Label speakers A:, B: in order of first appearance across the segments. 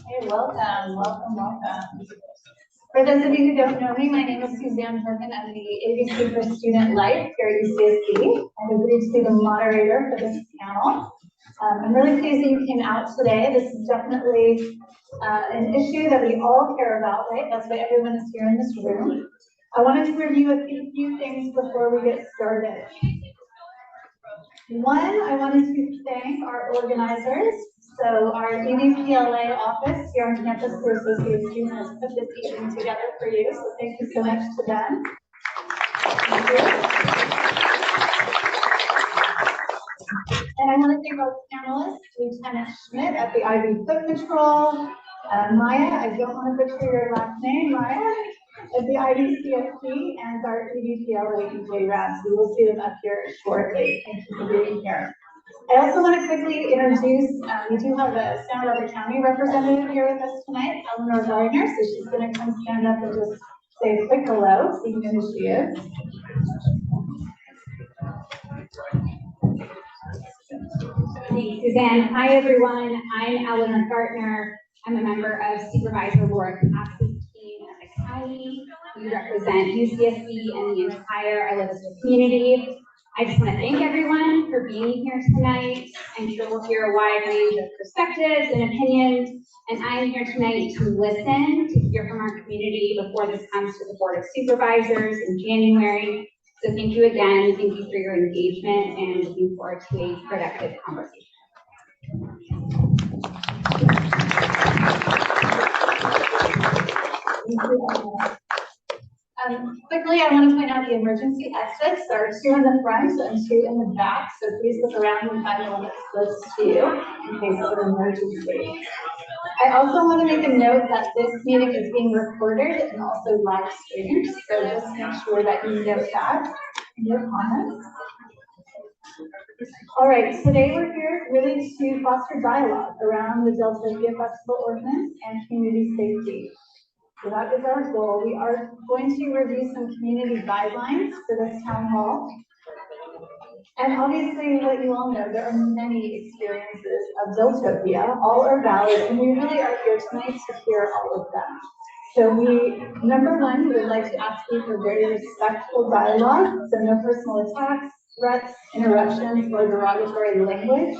A: Hey, welcome. For those of you who don't know me, my name is Suzanne Perkin. I'm the ABC for Student Life here at UCSD. I've agreed to be the moderator for this panel. I'm really pleased that you came out today. This is definitely an issue that we all care about, right? That's why everyone is here in this room. I wanted to review a few things before we get started. One, I wanted to thank our organizers. So our EDPLA office here on campus for Associate Students has put this evening together for you. So thank you so much to them. Thank you. And I want to thank our panelists, Lieutenant Schmidt at the IB Foot Patrol, Maya, I don't want to butcher your last name, Maya, at the IBCSC, and our EDPLA EJ Rabs. We will see them up here shortly. Thank you for being here. I also want to quickly introduce, we do have a Santa Barbara County representative here with us tonight, Eleanor Gardner, so she's going to come stand up and just say a quick hello so you know who she is.
B: Thanks, Suzanne. Hi, everyone. I'm Eleanor Gardner. I'm a member of Supervisor Laura Cox's team at the county. We represent UCSD and the entire I Love This community. I just want to thank everyone for being here tonight. I'm sure we'll hear a wide range of perspectives and opinions, and I'm here tonight to listen, to hear from our community before this comes to the Board of Supervisors in January. So thank you again. Thank you for your engagement and looking forward to a productive conversation.
A: Quickly, I want to point out the emergency exits. There are 2 in the front and 2 in the back, so please look around and find the one that's close to you in case of an emergency. I also want to make a note that this meeting is being recorded and also live streamed, so just make sure that you note that in your comments. All right, today we're here really to foster dialogue around the Deltopia Festival ordinance and community safety. So that is our goal. We are going to review some community guidelines for this town hall. And obviously, what you all know, there are many experiences of Deltopia. All are valid, and we really are here tonight to hear all of them. So number one, we would like to ask you for very respectful dialogue, so no personal attacks, threats, interruptions, or derogatory language.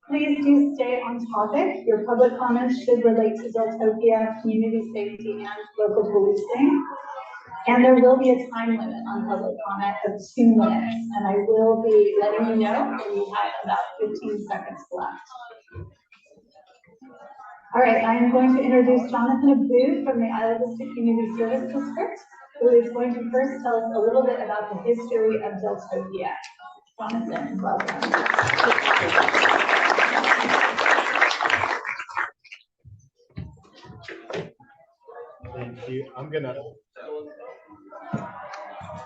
A: Please do stay on topic. Your public comments should relate to Deltopia, community safety, and local policing. And there will be a time limit on public comment of 2 minutes, and I will be letting you know when you have about 15 seconds left. All right, I am going to introduce Jonathan Abboud from the Isla Vista Community Service District, who is going to first tell us a little bit about the history of Deltopia. Jonathan, welcome.
C: Thank you.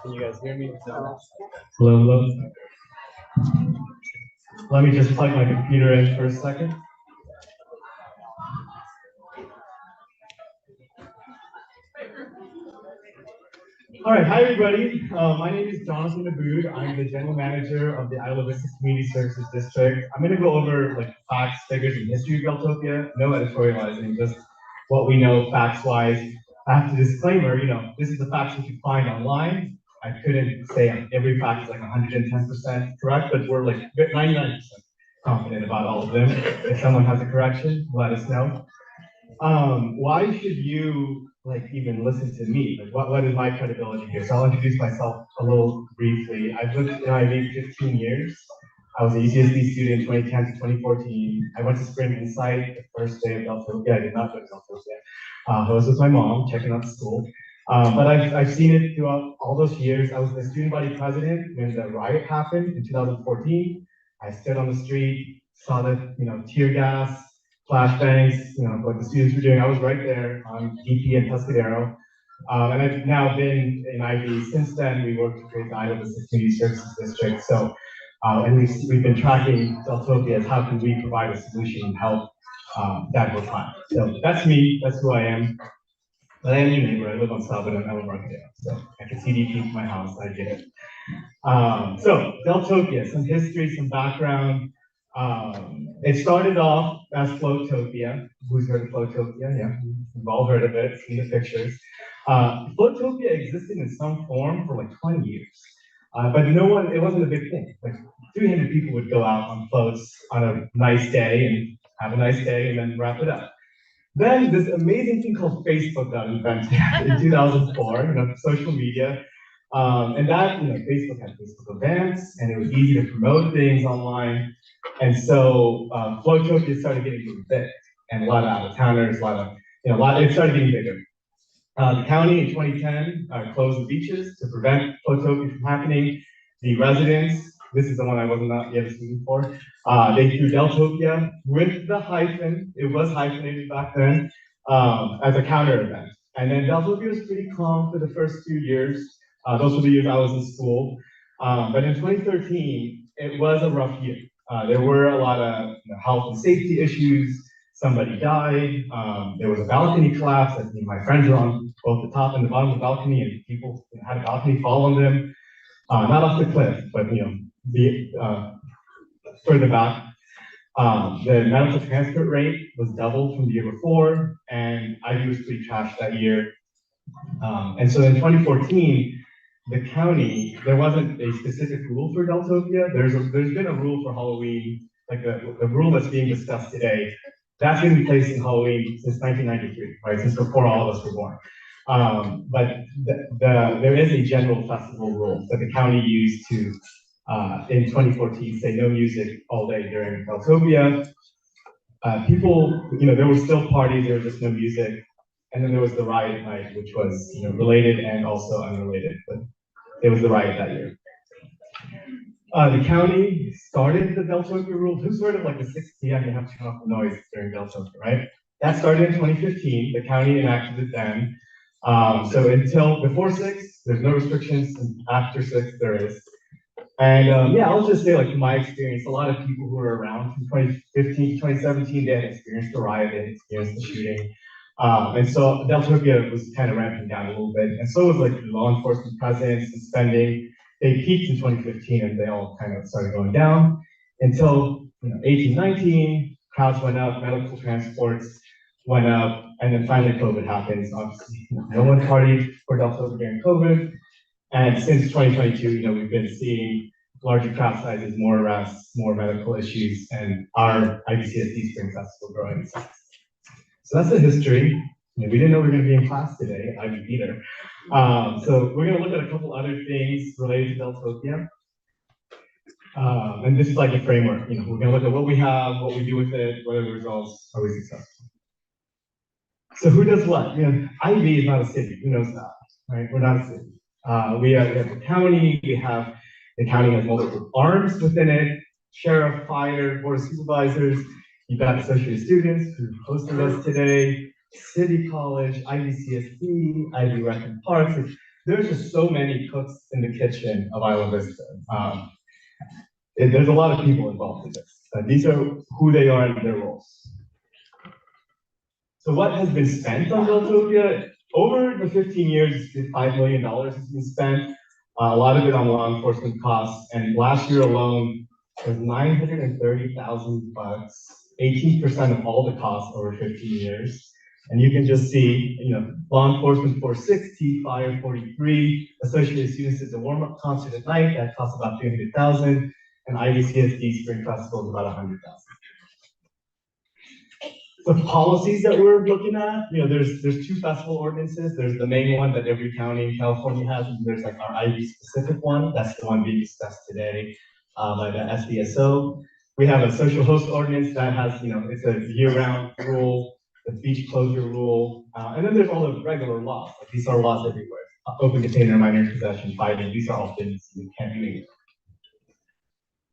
C: Can you guys hear me? Hello, hello. Let me just plug my computer in for a second. All right, hi everybody. My name is Jonathan Abboud. I'm the general manager of the Isla Vista Community Services District. I'm going to go over facts, figures, and history of Deltopia. No editorializing, just what we know facts-wise. I have to disclaimer, this is the facts you can find online. I couldn't say every fact is 110% correct, but we're 99% confident about all of them. If someone has a correction, let us know. Why should you even listen to me? What is my credibility here? So I'll introduce myself a little briefly. I've lived in IB 15 years. I was a UCSD student 2010 to 2014. I went to Spring Insight the first day of Deltopia. I did not go to Deltopia. I was with my mom checking out the school. But I've seen it throughout all those years. I was the student body president when the riot happened in 2014. I stood on the street, saw the tear gas, flashbangs, what the students were doing. I was right there on DP and Tuscadero. And I've now been in IB since then. We worked to create the Isla Vista Community Services District. So, and we've been tracking Deltopia as how can we provide a solution and help that we're trying. So that's me, that's who I am. But I am your neighbor. I live on Salvador and Embarcadero. So I can see DP from my house, I get it. So Deltopia, some history, some background. It started off as Floatopia. Who's heard of Floatopia? Yeah, we've all heard of it, seen the pictures. Floatopia existed in some form for like 20 years, but it wasn't a big thing. Like 300 people would go out on floats on a nice day and have a nice day and then wrap it up. Then this amazing thing called Facebook got invented in 2004, social media. And that, Facebook had Facebook events and it was easy to promote things online. And so Flowtopia started getting really big and a lot of out-of-towners, it started getting bigger. The county in 2010 closed the beaches to prevent Flowtopia from happening. The residents, this is the one I was not yet speaking for, they threw Deltopia with the hyphen, it was hyphenated back then, as a counter event. And then Deltopia was pretty calm for the first few years. Those were the years I was in school. But in 2013, it was a rough year. There were a lot of health and safety issues. Somebody died. There was a balcony collapse. My friends were on both the top and the bottom of the balcony, and people had a balcony fall on them. Not off the cliff, but further back. The medical transport rate was doubled from the year before, and IV was pretty trashed that year. And so in 2014, the county, there wasn't a specific rule for Deltopia. There's been a rule for Halloween, like the rule that's being discussed today. That's been in place in Halloween since 1993, right? Since before all of us were born. But there is a general festival rule that the county used to, in 2014, say no music all day during Deltopia. People, there were still parties, there was just no music. And then there was the riot night, which was related and also unrelated, but it was the riot that year. The county started the Deltopia rule. Who's heard of like the 6 p.m. you have to turn off the noise during Deltopia, right? That started in 2015. The county enacted it then. So until before 6, there's no restrictions, and after 6, there is. And I'll just say, like, from my experience, a lot of people who were around from 2015 to 2017, they had experienced the riot, they had experienced the shooting. And so Deltopia was kind of ramping down a little bit. And so was like the law enforcement presence and spending. They peaked in 2015 and they all kind of started going down until 18, 19, crowds went up, medical transports went up, and then finally COVID happens. Obviously, no one partied for Deltopia during COVID. And since 2022, we've been seeing larger crowd sizes, more arrests, more medical issues, and our IBCSD Spring Festival growing in size. So that's the history. We didn't know we were going to be in class today, I didn't either. So we're going to look at a couple other things related to Deltopia. And this is like a framework. We're going to look at what we have, what we do with it, what are the results, are we successful? So who does what? IV is not a city. Who knows that? Right? We're not a city. We have the county. The county has multiple arms within it: sheriff, fire, board of supervisors. You've got associated students who hosted us today, City College, IBCSD, IB Rec and Parks. There's just so many cooks in the kitchen of Isla Vista. There's a lot of people involved in this. These are who they are and their roles. So what has been spent on Deltopia? Over the 15 years, $5 million has been spent. A lot of it on law enforcement costs. And last year alone, it was $930,000, 18% of all the costs over 15 years. And you can just see, law enforcement 460, fire 43, associated students did the warm-up concert at night, that costs about $300,000, and IBCSD Spring Festival is about $100,000. The policies that we're looking at, there's 2 festival ordinances. There's the main one that every county in California has, and there's like our IB specific one. That's the one being discussed today by the SDSO. We have a social host ordinance that has, it's a year-round rule, the beach closure rule, and then there's all the regular laws. Like these are laws everywhere. Open container, minor possession, fighting. These are all things you can't do anymore.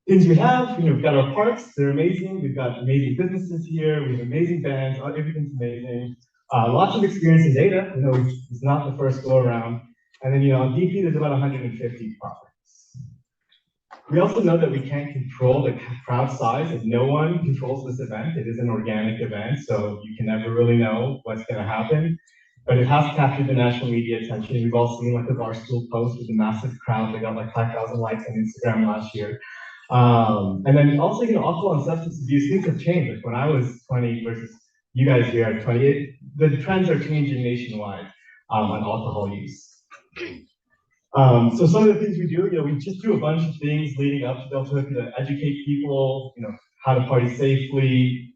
C: Things we have, we've got our parks, they're amazing. We've got amazing businesses here. We have amazing bands, everything's amazing. Lots of experience in data, it's not the first go around. And then, on DP, there's about 150 properties. We also know that we can't control the crowd size. If no one controls this event, it is an organic event, so you can never really know what's gonna happen. But it has captured the national media attention. We've all seen like the Barstool post with a massive crowd. They got like 5,000 likes on Instagram last year. And then also, alcohol and substance abuse, things have changed. Like when I was 20 versus you guys here at 28, the trends are changing nationwide on alcohol use. So some of the things we do, we just do a bunch of things leading up to Deltopia to educate people, how to party safely.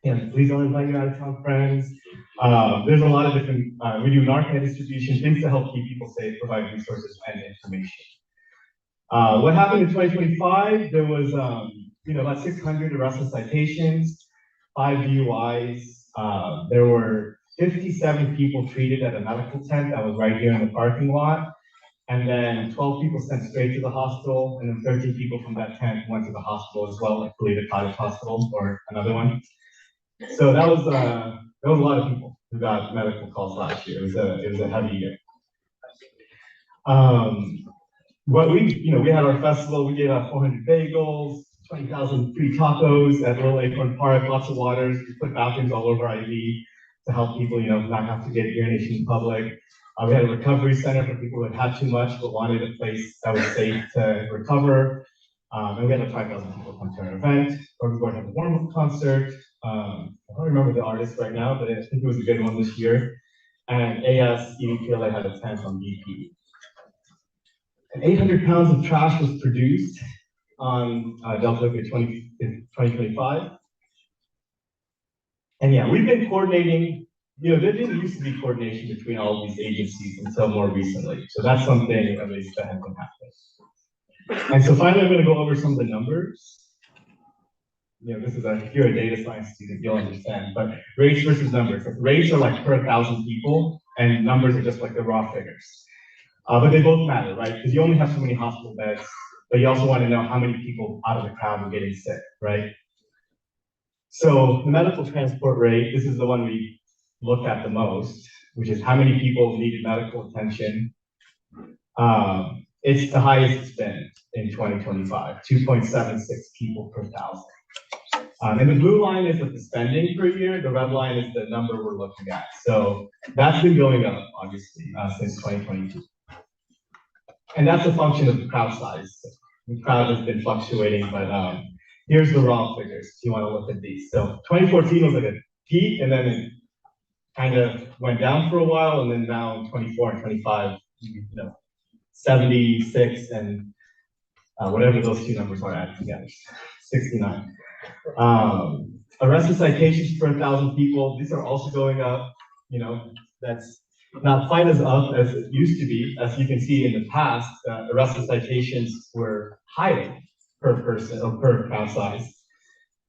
C: Please don't invite your out-of-town friends. There's a lot of different, we do Narcan distribution, things to help keep people safe, provide resources and information. What happened in 2025? There was, about 600 arrests and citations, 5 DUIs. There were 57 people treated at a medical tent that was right here in the parking lot. And then 12 people sent straight to the hospital, and then 13 people from that tent went to the hospital as well, like Toledo Cottage Hospital or another one. So that was a lot of people who got medical calls last year. It was a heavy year. What we had our festival. We gave out 400 bagels, 20,000 free tacos at Little Acorn Park, lots of waters. We put bathrooms all over IV to help people, not have to get urination in public. We had a recovery center for people who had too much but wanted a place that was safe to recover. And we had like 5,000 people come to our event. Or we were going to have a warm-up concert. I don't remember the artist right now, but I think it was a good one this year. And AS EDPLA had a tent on BP. And 800 pounds of trash was produced on Deltopia 2025. And yeah, we've been coordinating. There didn't used to be coordination between all of these agencies until more recently. So that's something at least that has been happening. And so finally, I'm going to go over some of the numbers. This is if you're a data science student, you'll understand. But rates versus numbers. Like rates are like per 1,000 people, and numbers are just like the raw figures. But they both matter, right? Because you only have so many hospital beds, but you also want to know how many people out of the crowd are getting sick, right? So the medical transport rate, this is the one we look at the most, which is how many people needed medical attention. It's the highest it's been in 2025, 2.76 people per 1,000. And the blue line is the spending per year, the red line is the number we're looking at. So that's been going up, obviously, since 2022. And that's a function of the crowd size. The crowd has been fluctuating, but here's the raw figures if you want to look at these. So 2014 was like a peak, and then it kind of went down for a while, and then now in 24 and 25, 76 and whatever those two numbers are added together, 69. Arrest and citations per 1,000 people, these are also going up. That's not quite as up as it used to be. As you can see in the past, arrest and citations were higher per person or per crowd size,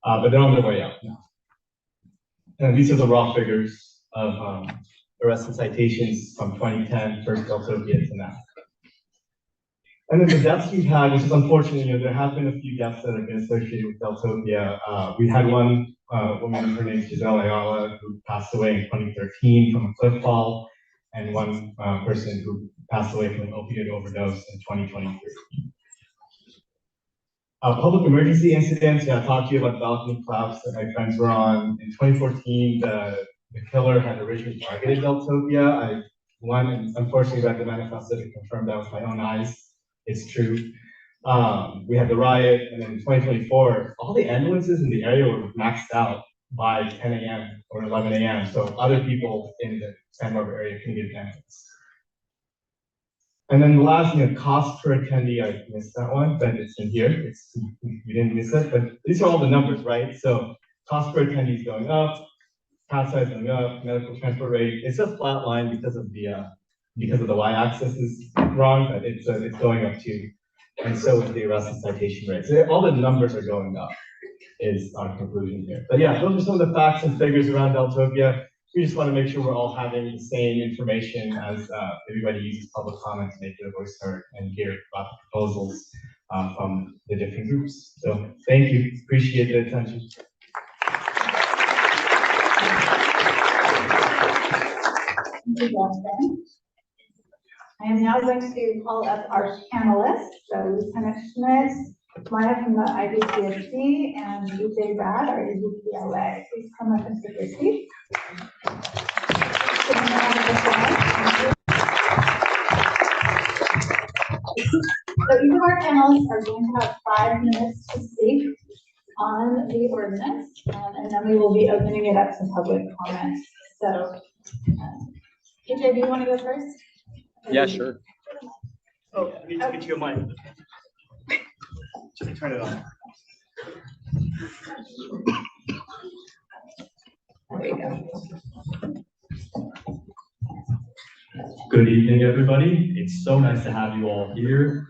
C: but they're on their way up now. And these are the raw figures of arrest and citations from 2010, first Deltopia to now. And then the deaths we've had, which is unfortunate, there have been a few deaths that have been associated with Deltopia. We had one woman, her name is Giselle Ayala, who passed away in 2013 from a cliff fall, and one person who passed away from an opioid overdose in 2023. Public emergency incidents, I talked to you about the balcony collapse that my friends were on. In 2014, the killer had originally targeted Deltopia. I went and unfortunately read the manifesto to confirm that with my own eyes. It's true. We had the riot, and then in 2024, all the ambulances in the area were maxed out by 10 a.m. or 11 a.m. So other people in the Santa Barbara area couldn't get an ambulance. And then the last, cost per attendee, I missed that one, but it's in here. You didn't miss it, but these are all the numbers, right? So cost per attendee is going up, crowd size going up, medical transport rate. It's a flat line because of the y-axis is wrong, but it's going up too. And so is the arrest and citation rate. So all the numbers are going up is our conclusion here. But yeah, those are some of the facts and figures around Deltopia. We just want to make sure we're all having the same information as everybody uses public comment to make their voice heard and hear about the proposals from the different groups. So thank you, appreciate the attention.
A: Thank you, Justin. I am now going to call up our panelists. So Lieutenant Schmidt, Maya from the IBCSC, and DJ Brad, our EDPLA. Please come up and take your seat. So each of our panelists are going to have 5 minutes to speak on the ordinance, and then we will be opening it up to public comments. So, PJ, do you want to go first?
D: Yeah, sure.
C: Oh, I need to get you a mic. Just turn it on.
A: There you go.
E: Good evening, everybody. It's so nice to have you all here.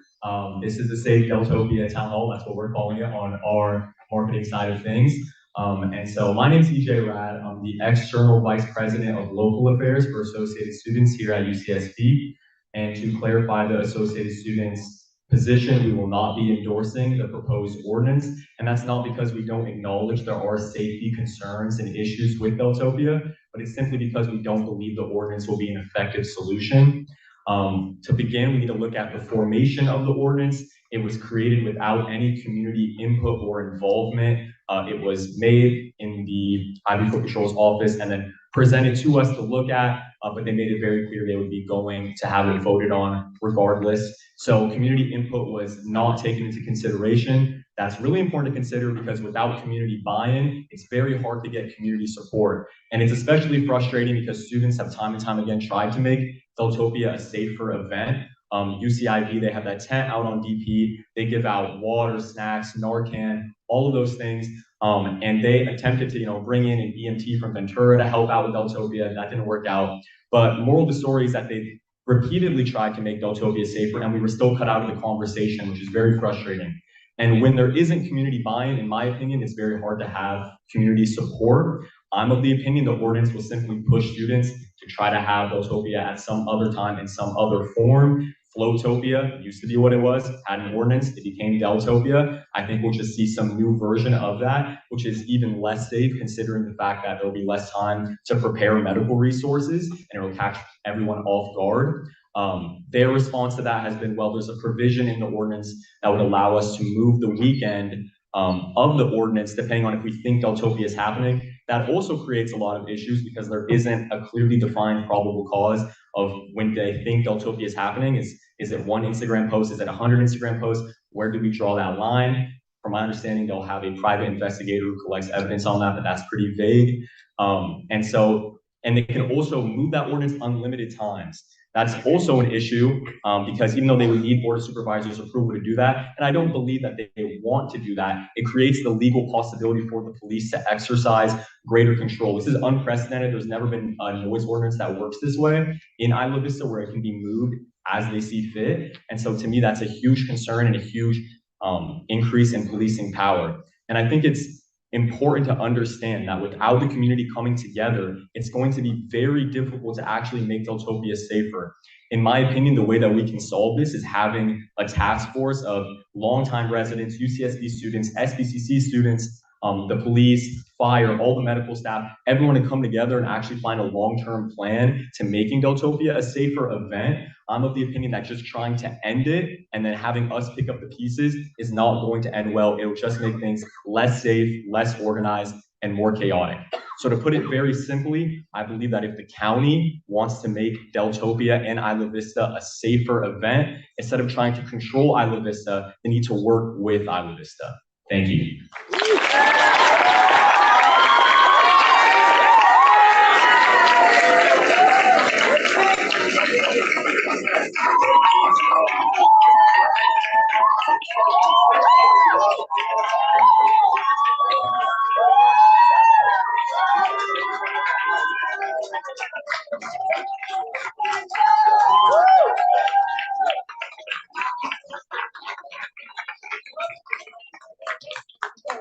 E: This is the Safe Deltopia Town Hall. That's what we're calling it on our marketing side of things. And so my name is EJ Rad. I'm the External Vice President of Local Affairs for Associated Students here at UCSB. And to clarify the Associated Students position, we will not be endorsing the proposed ordinance. And that's not because we don't acknowledge there are safety concerns and issues with Deltopia, but it's simply because we don't believe the ordinance will be an effective solution. To begin, we need to look at the formation of the ordinance. It was created without any community input or involvement. It was made in the Ivy Court Patrol's office and then presented to us to look at, but they made it very clear they would be going to have it voted on regardless. So community input was not taken into consideration. That's really important to consider because without community buy-in, it's very hard to get community support. And it's especially frustrating because students have time and time again tried to make Deltopia a safer event. UCIB, they have that tent out on DP. They give out water, snacks, Narcan, all of those things. And they attempted to, bring in an EMT from Ventura to help out with Deltopia. That didn't work out. But moral of the story is that they repeatedly tried to make Deltopia safer, and we were still cut out of the conversation, which is very frustrating. And when there isn't community buy-in, in my opinion, it's very hard to have community support. I'm of the opinion the ordinance will simply push students to try to have Deltopia at some other time in some other form. Flowtopia used to be what it was, had an ordinance, it became Deltopia. I think we'll just see some new version of that, which is even less safe considering the fact that there'll be less time to prepare medical resources and it'll catch everyone off guard. Their response to that has been, well, there's a provision in the ordinance that would allow us to move the weekend of the ordinance, depending on if we think Deltopia is happening. That also creates a lot of issues because there isn't a clearly defined probable cause of when they think Deltopia is happening. Is it one Instagram post? Is it 100 Instagram posts? Where do we draw that line? From my understanding, they'll have a private investigator who collects evidence on that, but that's pretty vague. And they can also move that ordinance unlimited times. That's also an issue because even though they would need board of supervisors approval to do that, and I don't believe that they want to do that, it creates the legal possibility for the police to exercise greater control. This is unprecedented. There's never been a noise ordinance that works this way in Isla Vista where it can be moved as they see fit. And so to me, that's a huge concern and a huge increase in policing power. And I think it's important to understand that without the community coming together, it's going to be very difficult to actually make Deltopia safer. In my opinion, the way that we can solve this is having a task force of longtime residents, UCSB students, SBCC students, the police, fire, all the medical staff, everyone to come together and actually find a long-term plan to making Deltopia a safer event. I'm of the opinion that just trying to end it and then having us pick up the pieces is not going to end well. It'll just make things less safe, less organized, and more chaotic. So to put it very simply, I believe that if the county wants to make Deltopia and Isla Vista a safer event, instead of trying to control Isla Vista, they need to work with Isla Vista. Thank you.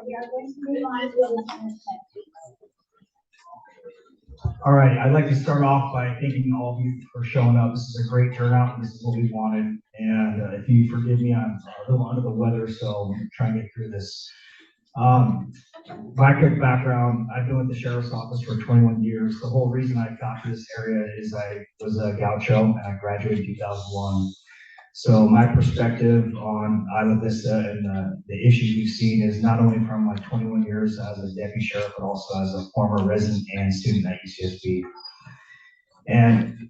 A: We are going to move on to the next.
F: All right, I'd like to start off by thanking all of you for showing up. This is a great turnout, and this is what we wanted. And if you forgive me, I'm a little under the weather, so I'm trying to get through this. My quick background, I've been with the Sheriff's Office for 21 years. The whole reason I got to this area is I was a gaucho, and I graduated in 2001. So my perspective on Isla Vista and the issues we've seen is not only from my 21 years as a deputy sheriff, but also as a former resident and student at UCSB. And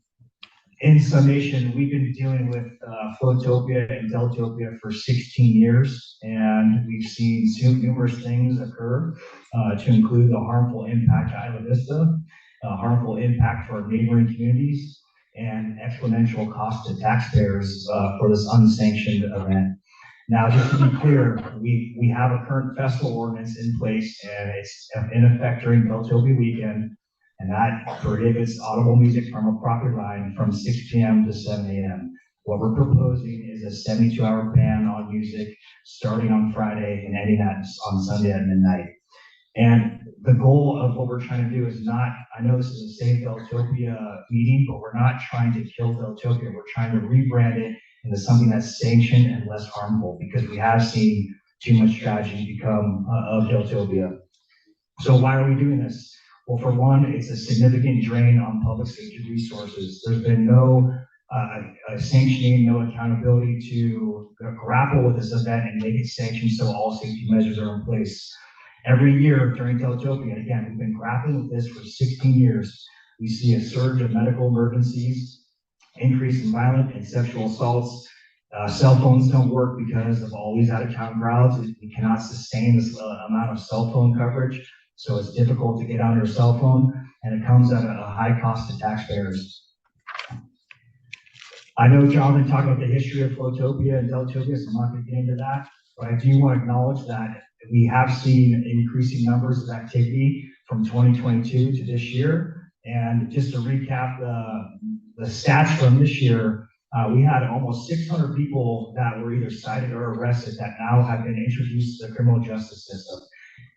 F: In summation, we've been dealing with Flowtopia and Deltopia for 16 years, and we've seen numerous things occur to include the harmful impact to Isla Vista, harmful impact to our neighboring communities, and exponential cost to taxpayers for this unsanctioned event. Now, just to be clear, we have a current festival ordinance in place, and it's in effect during Deltopia weekend, and that prohibits audible music from a property line from 6 p.m. to 7 a.m. What we're proposing is a 72-hour ban on music starting on Friday and ending on Sunday at midnight. And the goal of what we're trying to do is not, I know this is a Save Deltopia meeting, but we're not trying to kill Deltopia. We're trying to rebrand it into something that's sanctioned and less harmful, because we have seen too much tragedy become of Deltopia. So why are we doing this? Well, for one, it's a significant drain on public safety resources. There's been no sanctioning, no accountability to grapple with this event and make it sanctioned so all safety measures are in place. Every year during Deltopia, and again, we've been grappling with this for 16 years, we see a surge of medical emergencies, increase in violent and sexual assaults. Cell phones don't work because of all these out-of-town crowds. We cannot sustain this amount of cell phone coverage, so it's difficult to get on your cell phone, and it comes at a high cost to taxpayers. I know Jonathan talked about the history of Flowtopia and Deltopia, so I'm not going to get into that, but I do want to acknowledge that we have seen increasing numbers of activity from 2022 to this year. And just to recap the stats from this year, we had almost 600 people that were either cited or arrested that now have been introduced to the criminal justice system.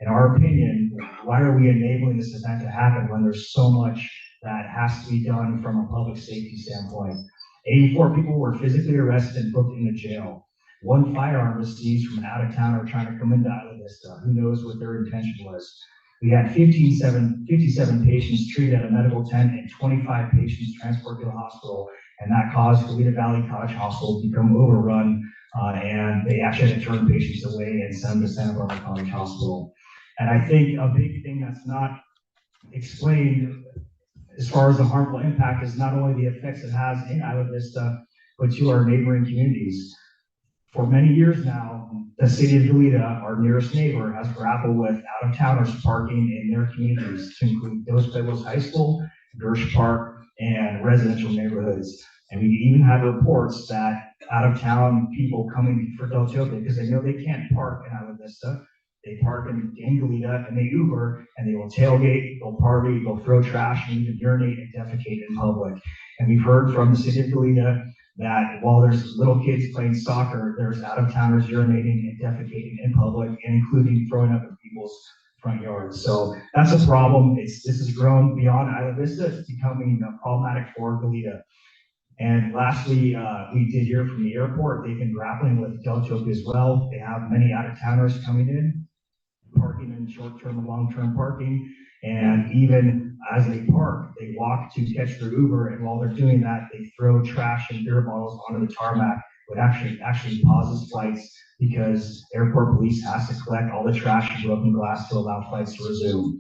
F: In our opinion, why are we enabling this event to happen when there's so much that has to be done from a public safety standpoint? 84 people were physically arrested and booked into jail. One firearm was seized from an out-of-towner trying to come into Isla Vista. Who knows what their intention was? We had 57 patients treated at a medical tent and 25 patients transported to the hospital, and that caused Goleta Valley Cottage Hospital to become overrun, and they actually had to turn patients away and send them to Santa Barbara College Hospital. And I think a big thing that's not explained as far as the harmful impact is not only the effects it has in Isla Vista, but to our neighboring communities. For many years now, the city of Goleta, our nearest neighbor, has grappled with out-of-towners parking in their communities, to include Dos Pueblos High School, Gersh Park, and residential neighborhoods. And we even have reports that out-of-town people coming for Deltopia, because they know they can't park in Isla Vista, they park in Goleta and they Uber, and they will tailgate, they'll party, they'll throw trash, and even urinate and defecate in public. And we've heard from the city of Goleta that while there's little kids playing soccer, there's out-of-towners urinating and defecating in public, and including throwing up in people's front yards. So that's a problem. This has grown beyond Isla Vista. It's becoming problematic for Goleta. And lastly, we did hear from the airport. They've been grappling with Deltopia as well. They have many out-of-towners coming in, parking in short-term and long-term parking. And even as they park, they walk to catch their Uber, and while they're doing that, they throw trash and beer bottles onto the tarmac, which actually pauses flights, because airport police has to collect all the trash and broken glass to allow flights to resume.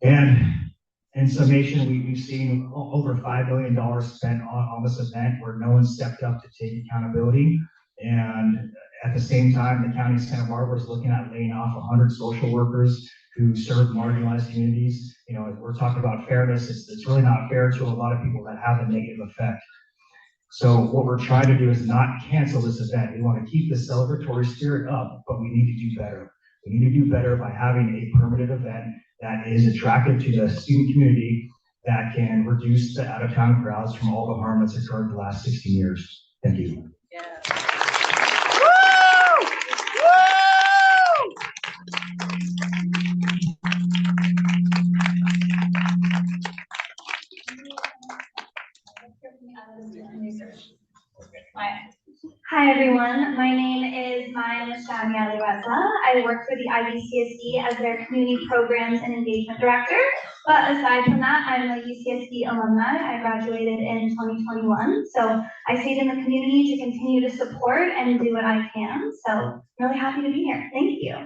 F: And in summation, we've seen over $5 million spent on this event where no one stepped up to take accountability. And at the same time, the county of Santa Barbara is looking at laying off 100 social workers who serve marginalized communities. You know, we're talking about fairness. It's really not fair to a lot of people that have a negative effect. So what we're trying to do is not cancel this event. We want to keep the celebratory spirit up, but we need to do better. We need to do better by having a permanent event that is attractive to the student community, that can reduce the out-of-town crowds from all the harm that's occurred in the last 16 years. Thank you.
A: Yeah.
D: Hi everyone, my name is Maya Nashami Aliweza. I work for the IBCSD as their Community Programs and Engagement Director. But aside from that, I'm a UCSD alumni. I graduated in 2021. So I stayed in the community to continue to support and do what I can. So I'm really happy to be here. Thank you.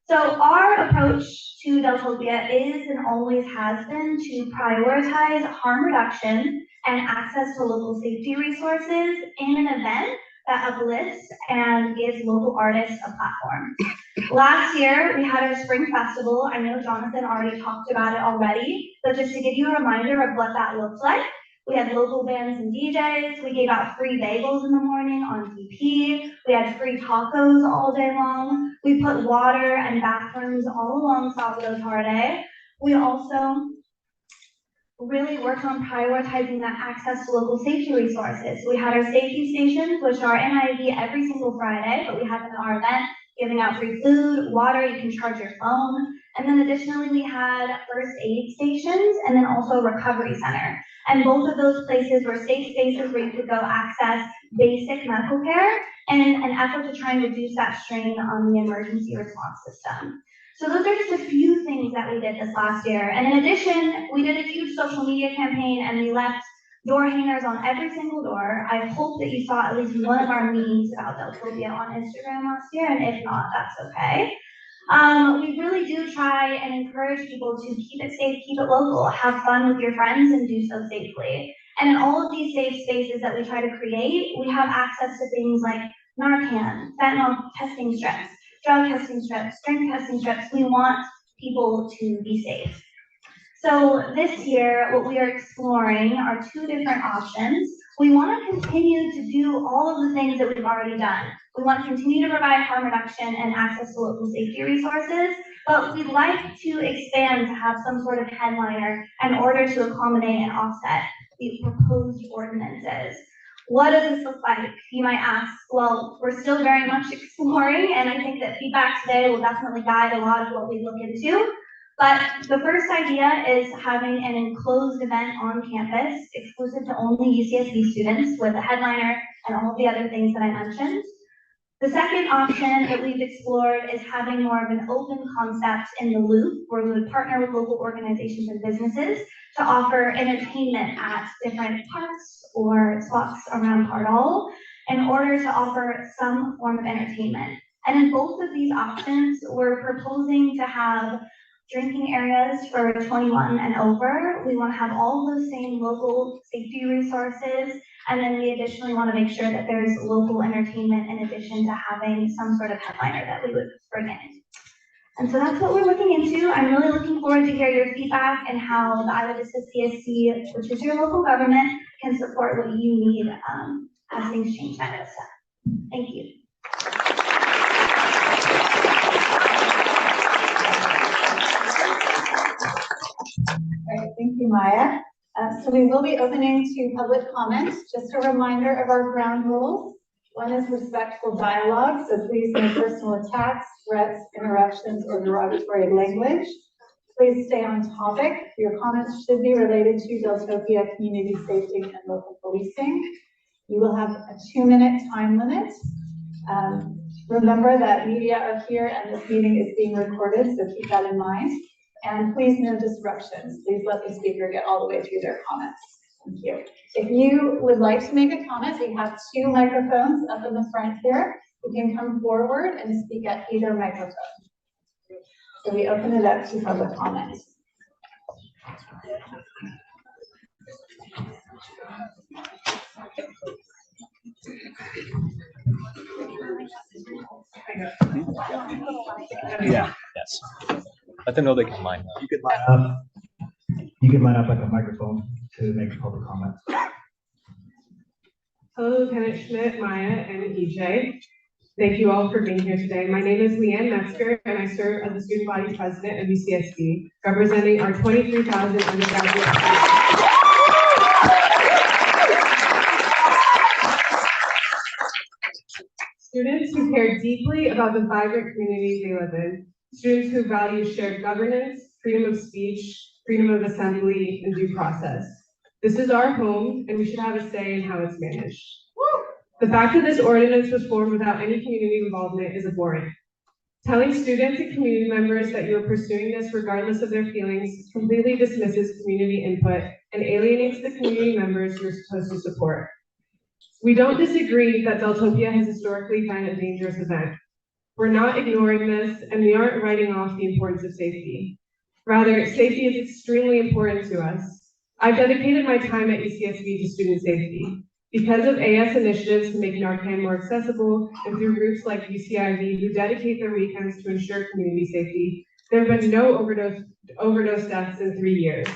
D: So our approach to Deltopia is and always has been to prioritize harm reduction and access to local safety resources in an event that uplifts and gives local artists a platform. Last year, we had our spring festival. I know Jonathan already talked about it already, but just to give you a reminder of what that looked like, we had local bands and DJs. We gave out free bagels in the morning on DP. We had free tacos all day long. We put water and bathrooms all along Salvador Tarde. We also really worked on prioritizing that access to local safety resources. We had our safety stations, which are NIV every single Friday, but we have them at our event, giving out free food, water, you can charge your phone. And then additionally, we had first aid stations and then also a recovery center. And both of those places were safe spaces where you could go access basic medical care in an effort to try and reduce that strain on the emergency response system. So those are just a few things that we did this last year. And in addition, we did a huge social media campaign and we left door hangers on every single door. I hope that you saw at least one of our memes about Deltopia on Instagram last year, and if not, that's okay. We really do try and encourage people to keep it safe, keep it local, have fun with your friends, and do so safely. And in all of these safe spaces that we try to create, we have access to things like Narcan, fentanyl testing strips, drug testing strips, drink testing strips. We want people to be safe. So this year, what we are exploring are two different options. We want to continue to do all of the things that we've already done. We want to continue to provide harm reduction and access to local safety resources, but we'd like to expand to have some sort of headliner in order to accommodate and offset the proposed ordinances. What does this look like? You might ask. Well, we're still very much exploring, and I think that feedback today will definitely guide a lot of what we look into. But the first idea is having an enclosed event on campus, exclusive to only UCSB students, with a headliner and all the other things that I mentioned. The second option that we've explored is having more of an open concept in the loop, where we would partner with local organizations and businesses to offer entertainment at different parks or spots around Pardal in order to offer some form of entertainment. And in both of these options, we're proposing to have drinking areas for 21 and over. We want to have all those same local safety resources, and then we additionally want to make sure that there's local entertainment in addition to having some sort of headliner that we would bring in. And so that's what we're looking into. I'm really looking forward to hear your feedback and how the Isla Vista CSC, which is your local government, can support what you need as things change in Isla Vista. Thank you.
A: All right, thank you, Maya. So we will be opening to public comments. Just a reminder of our ground rules. One is respectful dialogue, so please no personal attacks, threats, interruptions, or derogatory language. Please stay on topic. Your comments should be related to Deltopia community safety and local policing. You will have a 2-minute time limit. Remember that media are here and this meeting is being recorded, so keep that in mind. And please no disruptions. Please let the speaker get all the way through their comments. Thank you. If you would like to make a comment, we have 2 microphones up in the front here. You can come forward and speak at either microphone. So we open it up to public comment.
E: Yeah, yes. Let them know they can line up.
F: You can line up like a microphone to make a public comment.
G: Hello, Lieutenant Schmidt, Maya, and EJ. Thank you all for being here today. My name is Leanne Metzger, and I serve as the student body president of UCSB, representing our 23,000 undergraduate students. Students who care deeply about the vibrant communities they live in. Students who value shared governance, freedom of speech, freedom of assembly, and due process. This is our home, and we should have a say in how it's managed. The fact that this ordinance was formed without any community involvement is abhorrent. Telling students and community members that you are pursuing this regardless of their feelings completely dismisses community input and alienates the community members you're supposed to support. We don't disagree that Deltopia has historically been a dangerous event. We're not ignoring this, and we aren't writing off the importance of safety. Rather, safety is extremely important to us. I've dedicated my time at UCSB to student safety. Because of AS initiatives to make Narcan more accessible, and through groups like UCIV who dedicate their weekends to ensure community safety, there have been no overdose deaths in 3 years.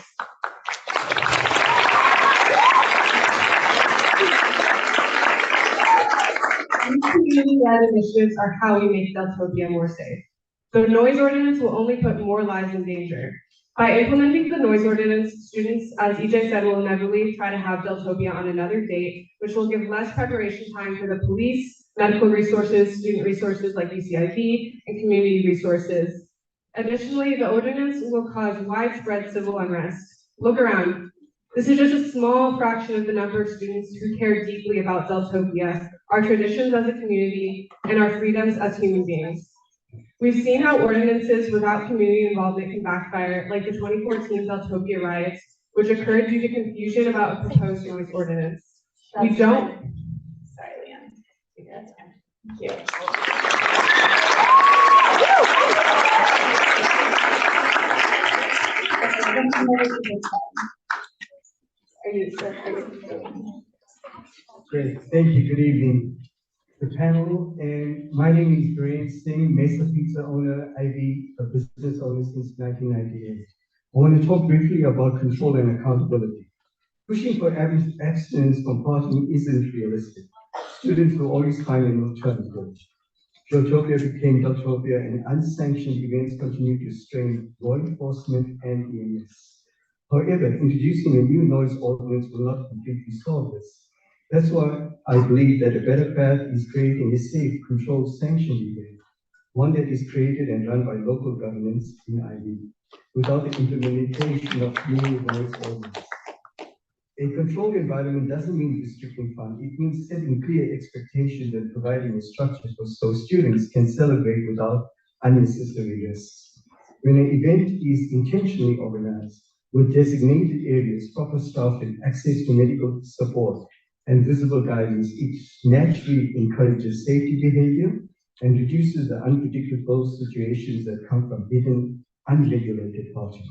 G: These community-led initiatives are how we make Deltopia more safe. The noise ordinance will only put more lives in danger. By implementing the noise ordinance, students, as EJ said, will inevitably try to have Deltopia on another date, which will give less preparation time for the police, medical resources, student resources like UCIV, and community resources. Additionally, the ordinance will cause widespread civil unrest. Look around. This is just a small fraction of the number of students who care deeply about Deltopia, our traditions as a community, and our freedoms as human beings. We've seen how ordinances without community involvement can backfire, like the 2014 Deltopia riots, which occurred due to confusion about a proposed noise ordinance. We don't.
A: Sorry, Leanne. That's fine. Thank you. Are you?
H: Great, thank you, good evening, the panel, and my name is Brian Singh, Mesa Pizza owner, IV, a business owner since 1998. I want to talk briefly about control and accountability. Pushing for abstinence from partying isn't realistic. Students will always find an alternative. Deltopia became Deltopia, and unsanctioned events continue to strain law enforcement and EMS. However, introducing a new noise ordinance will not completely solve this. That's why I believe that a better path is creating a safe, controlled, sanctioned event, one that is created and run by local governments in IV, without the implementation of new noise ordinance. A controlled environment doesn't mean restricting fun. It means setting clear expectations and providing a structure so students can celebrate without unnecessary risks. When an event is intentionally organized, with designated areas, proper staff, and access to medical support and visible guidance, it naturally encourages safety behavior and reduces the unpredictable situations that come from hidden, unregulated partying.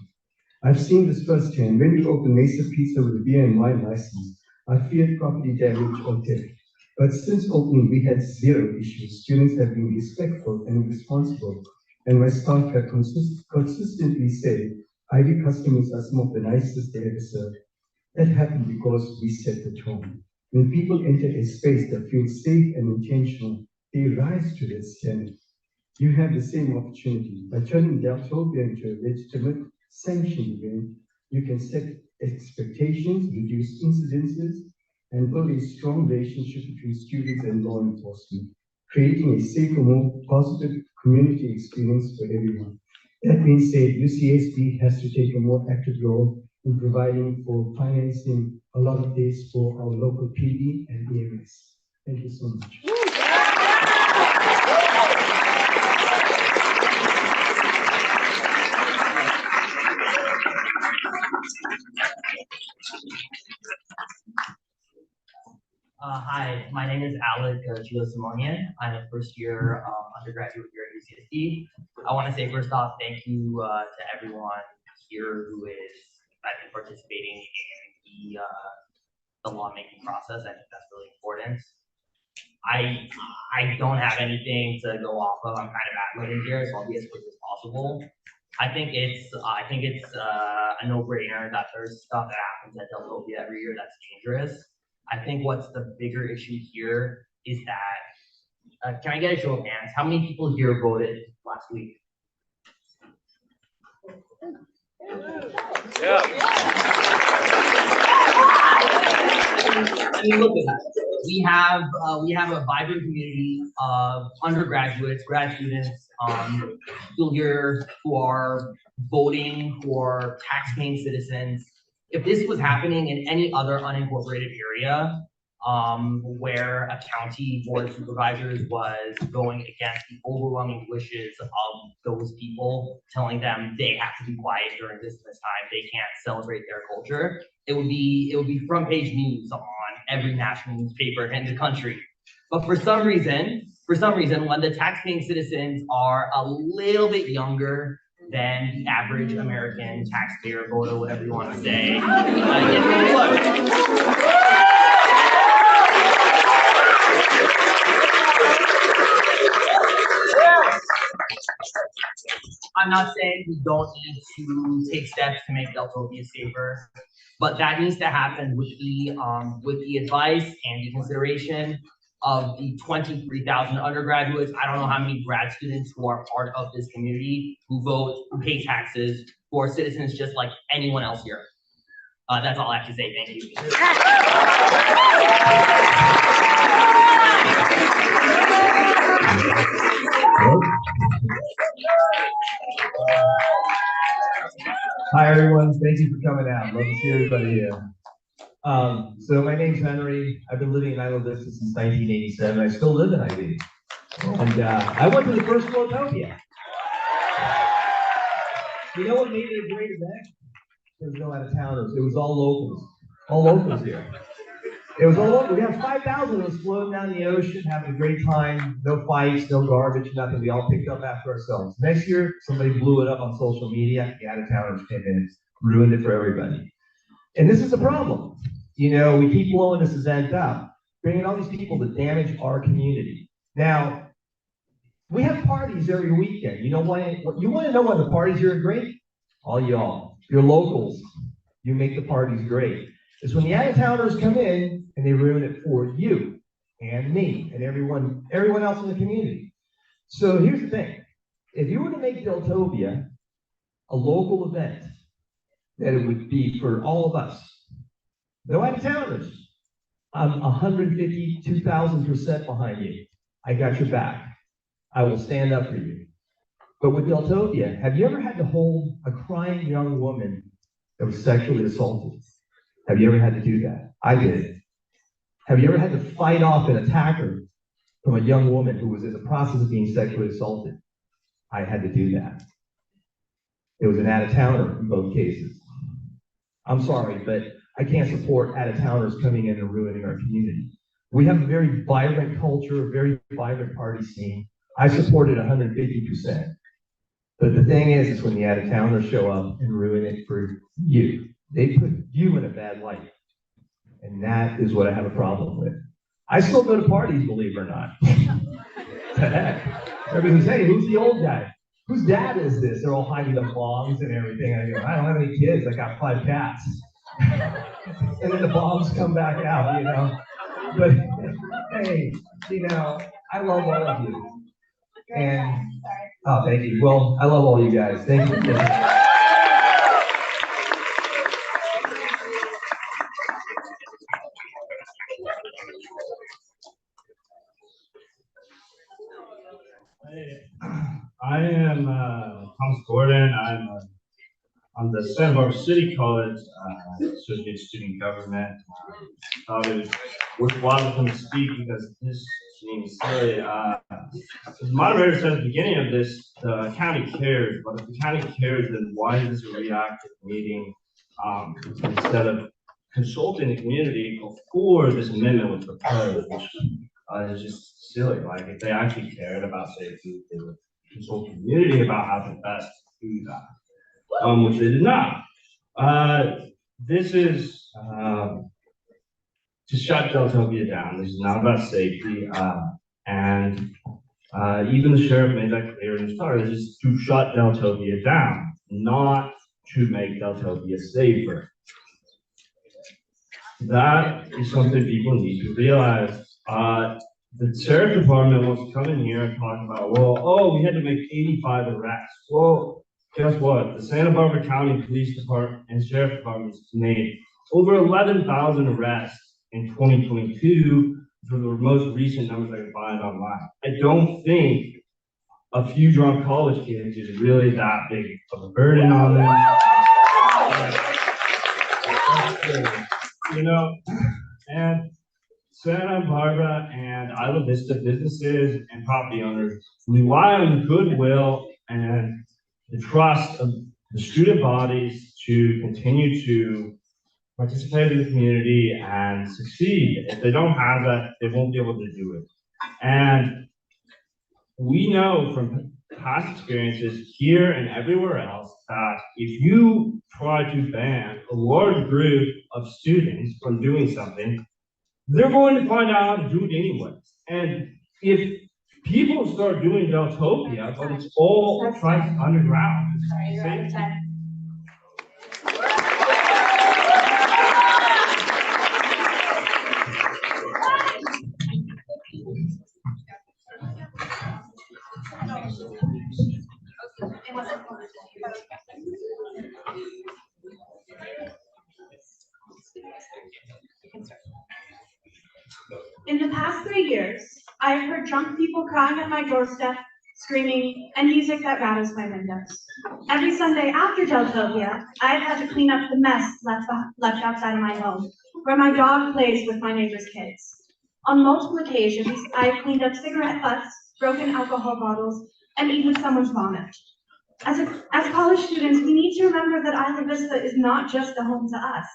H: I've seen this firsthand. When we opened Mesa Pizza with a beer and wine license, I feared property damage or theft. But since opening, we had zero issues. Students have been respectful and responsible, and my staff have consistently said, IV customers are some of the nicest they ever served. That happened because we set the tone. When people enter a space that feels safe and intentional, they rise to the standard. You have the same opportunity. By turning Deltopia into a legitimate, sanctioned event, you can set expectations, reduce incidences, and build a strong relationship between students and law enforcement, creating a safer, more positive community experience for everyone. That being said, UCSB has to take a more active role in providing for financing a lot of this for our local PD and EMS. Thank you so much.
I: Hi, my name is Alec Gilo-Simonian. I'm a first-year undergraduate here at UCSD. I want to say first off, thank you to everyone here who is, I think, participating in the lawmaking process. I think that's really important. I don't have anything to go off of. I'm kind of ad-libbing here, so I'll be as quick as possible. I think it's a no-brainer that there's stuff that happens at Deltopia every year that's dangerous. I think what's the bigger issue here is that, can I get a show of hands? How many people here voted last week? Yeah. I mean, look at that. We have a vibrant community of undergraduates, grad students, people here who are voting, who are tax-paying citizens. If this was happening in any other unincorporated area, where a county board of supervisors was going against the overwhelming wishes of those people, telling them they have to be quiet during this time, they can't celebrate their culture, it would be front page news on every national newspaper in the country. But for some reason, when the taxpaying citizens are a little bit younger, than the average American taxpayer, voter, whatever you want to say. Look, I'm not saying we don't need to take steps to make Deltopia safer, but that needs to happen with the advice and the consideration of the 23,000 undergraduates. I don't know how many grad students who are part of this community, who vote, who pay taxes, who are citizens just like anyone else here. That's all I have to say. Thank you.
J: Hi, everyone. Thank you for coming out. Love to see everybody here. So my name's Henry. I've been living in Isla Vista since 1987. I still live in IV. And I went to the first Deltopia. You know what made it a great event? There was no out-of-towners. It was all locals here. It was all local. We have 5,000 of us floating down the ocean, having a great time. No fights, no garbage, nothing. We all picked up after ourselves. Next year, somebody blew it up on social media. The out-of-towners came in, ruined it for everybody. And this is a problem. You know, we keep blowing this event up, bringing all these people to damage our community. Now, we have parties every weekend. You know why? You want to know why the parties are great? All y'all, you're locals. You make the parties great. It's when the out-of-towners come in and they ruin it for you and me and everyone else in the community. So here's the thing. If you were to make Deltopia a local event, that it would be for all of us. No out-of-towners. I'm 150, 2,000% behind you. I got your back. I will stand up for you. But with Deltopia, have you ever had to hold a crying young woman that was sexually assaulted? Have you ever had to do that? I did. Have you ever had to fight off an attacker from a young woman who was in the process of being sexually assaulted? I had to do that. It was an out-of-towner in both cases. I'm sorry, but I can't support out-of-towners coming in and ruining our community. We have a very vibrant culture, a very vibrant party scene. I support it 150%. But the thing is when the out-of-towners show up and ruin it for you. They put you in a bad light. And that is what I have a problem with. I still go to parties, believe it or not. The heck? Everybody's saying, who's the old guy? Whose dad is this? They're all hiding the bombs and everything. I go, I don't have any kids. I got 5 cats. And then the bombs come back out, you know. But hey, you know, I love all of you. And oh, thank you. Well, I love all you guys. Thank you.
C: Hey, I am Thomas Gordon. I'm the Santa Barbara City College Associate Student Government. Thought it was worthwhile for me to speak because this seems silly. The moderator said at the beginning of this, the county cares, but if the county cares, then why is this a reactive meeting instead of consulting the community before this amendment was proposed, which is just silly. Like if they actually cared about safety, they would consult the community about how to best do that, which they did not. This is to shut Deltopia down. This is not about safety, and even the sheriff made that clear in his start. This is to shut Deltopia down, not to make Deltopia safer. That is something people need to realize. The sheriff department wants to come in here and talk about, well, oh, we had to make 85 arrests. Well, guess what? The Santa Barbara County Police Department and Sheriff Departments made over 11,000 arrests in 2022 for the most recent numbers I can find online. I don't think a few drunk college kids is really that big of a burden on them. You know, and Santa Barbara and Isla Vista businesses and property owners rely on the goodwill and the trust of the student bodies to continue to participate in the community and succeed. If they don't have that, they won't be able to do it. And we know from past experiences here and everywhere else that if you try to ban a large group of students from doing something, they're going to find out how to do it anyways. And if people start doing Deltopia, but it's all private underground,
B: Sorry, you're out of time.
K: In the past 3 years, I have heard drunk people crying at my doorstep, screaming, and music that rattles my windows. Every Sunday after Deltopia, I've had to clean up the mess left outside of my home, where my dog plays with my neighbor's kids. On multiple occasions, I've cleaned up cigarette butts, broken alcohol bottles, and even someone's vomit. As college students, we need to remember that Isla Vista is not just a home to us.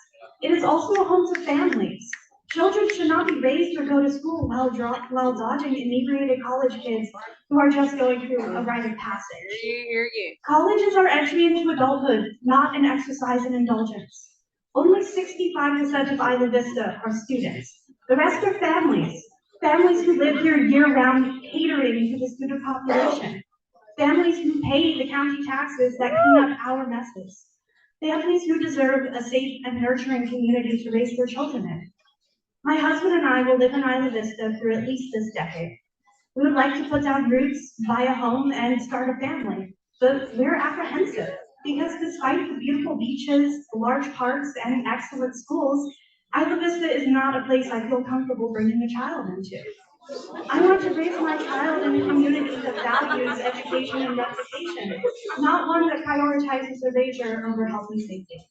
K: It is also a home to families. Children should not be raised or go to school while dodging inebriated college kids who are just going through a rite of passage. College is our entry into adulthood, not an exercise in indulgence. Only 65% of Isla Vista are students. The rest are families. Families who live here year-round, catering to the student population. Families who pay the county taxes that clean up our messes. Families who deserve a safe and nurturing community to raise their children in. My husband and I will live in Isla Vista for at least this decade. We would like to put down roots, buy a home, and start a family. But we're apprehensive because despite the beautiful beaches, large parks, and excellent schools, Isla Vista is not a place I feel comfortable bringing a child into. I want to raise my child in a community that values education and reputation, not one that prioritizes erasure over health and safety.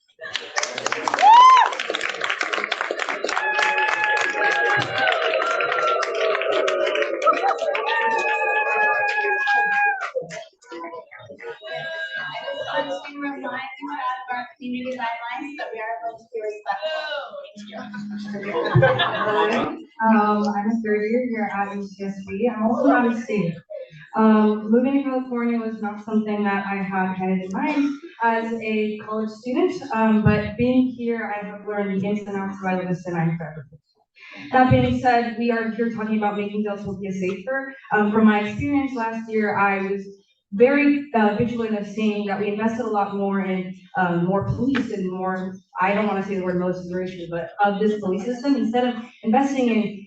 B: I just want to remind you of our community guidelines that we are going to be respectful.
L: I'm a third year here at UCSB. I'm also out of state. Moving to California was not something that I had kind of in mind as a college student, but being here, I have learned the ins and outs of Isla Vista, and I'm forever grateful. That being said, we are here talking about making Deltopia safer. From my experience last year, I was very vigilant of seeing that we invested a lot more in more police and more, I don't want to say the word militarization, but of this police system, instead of investing in,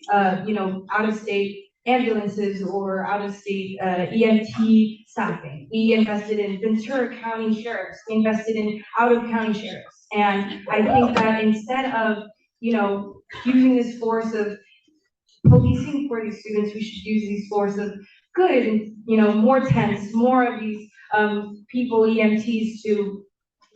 L: out-of-state ambulances or out-of-state EMT staffing. We invested in Ventura County sheriffs. We invested in out-of-county sheriffs. And I think that instead of, using this force of policing for these students, we should use these force of good, more tents, more of these people, EMTs, to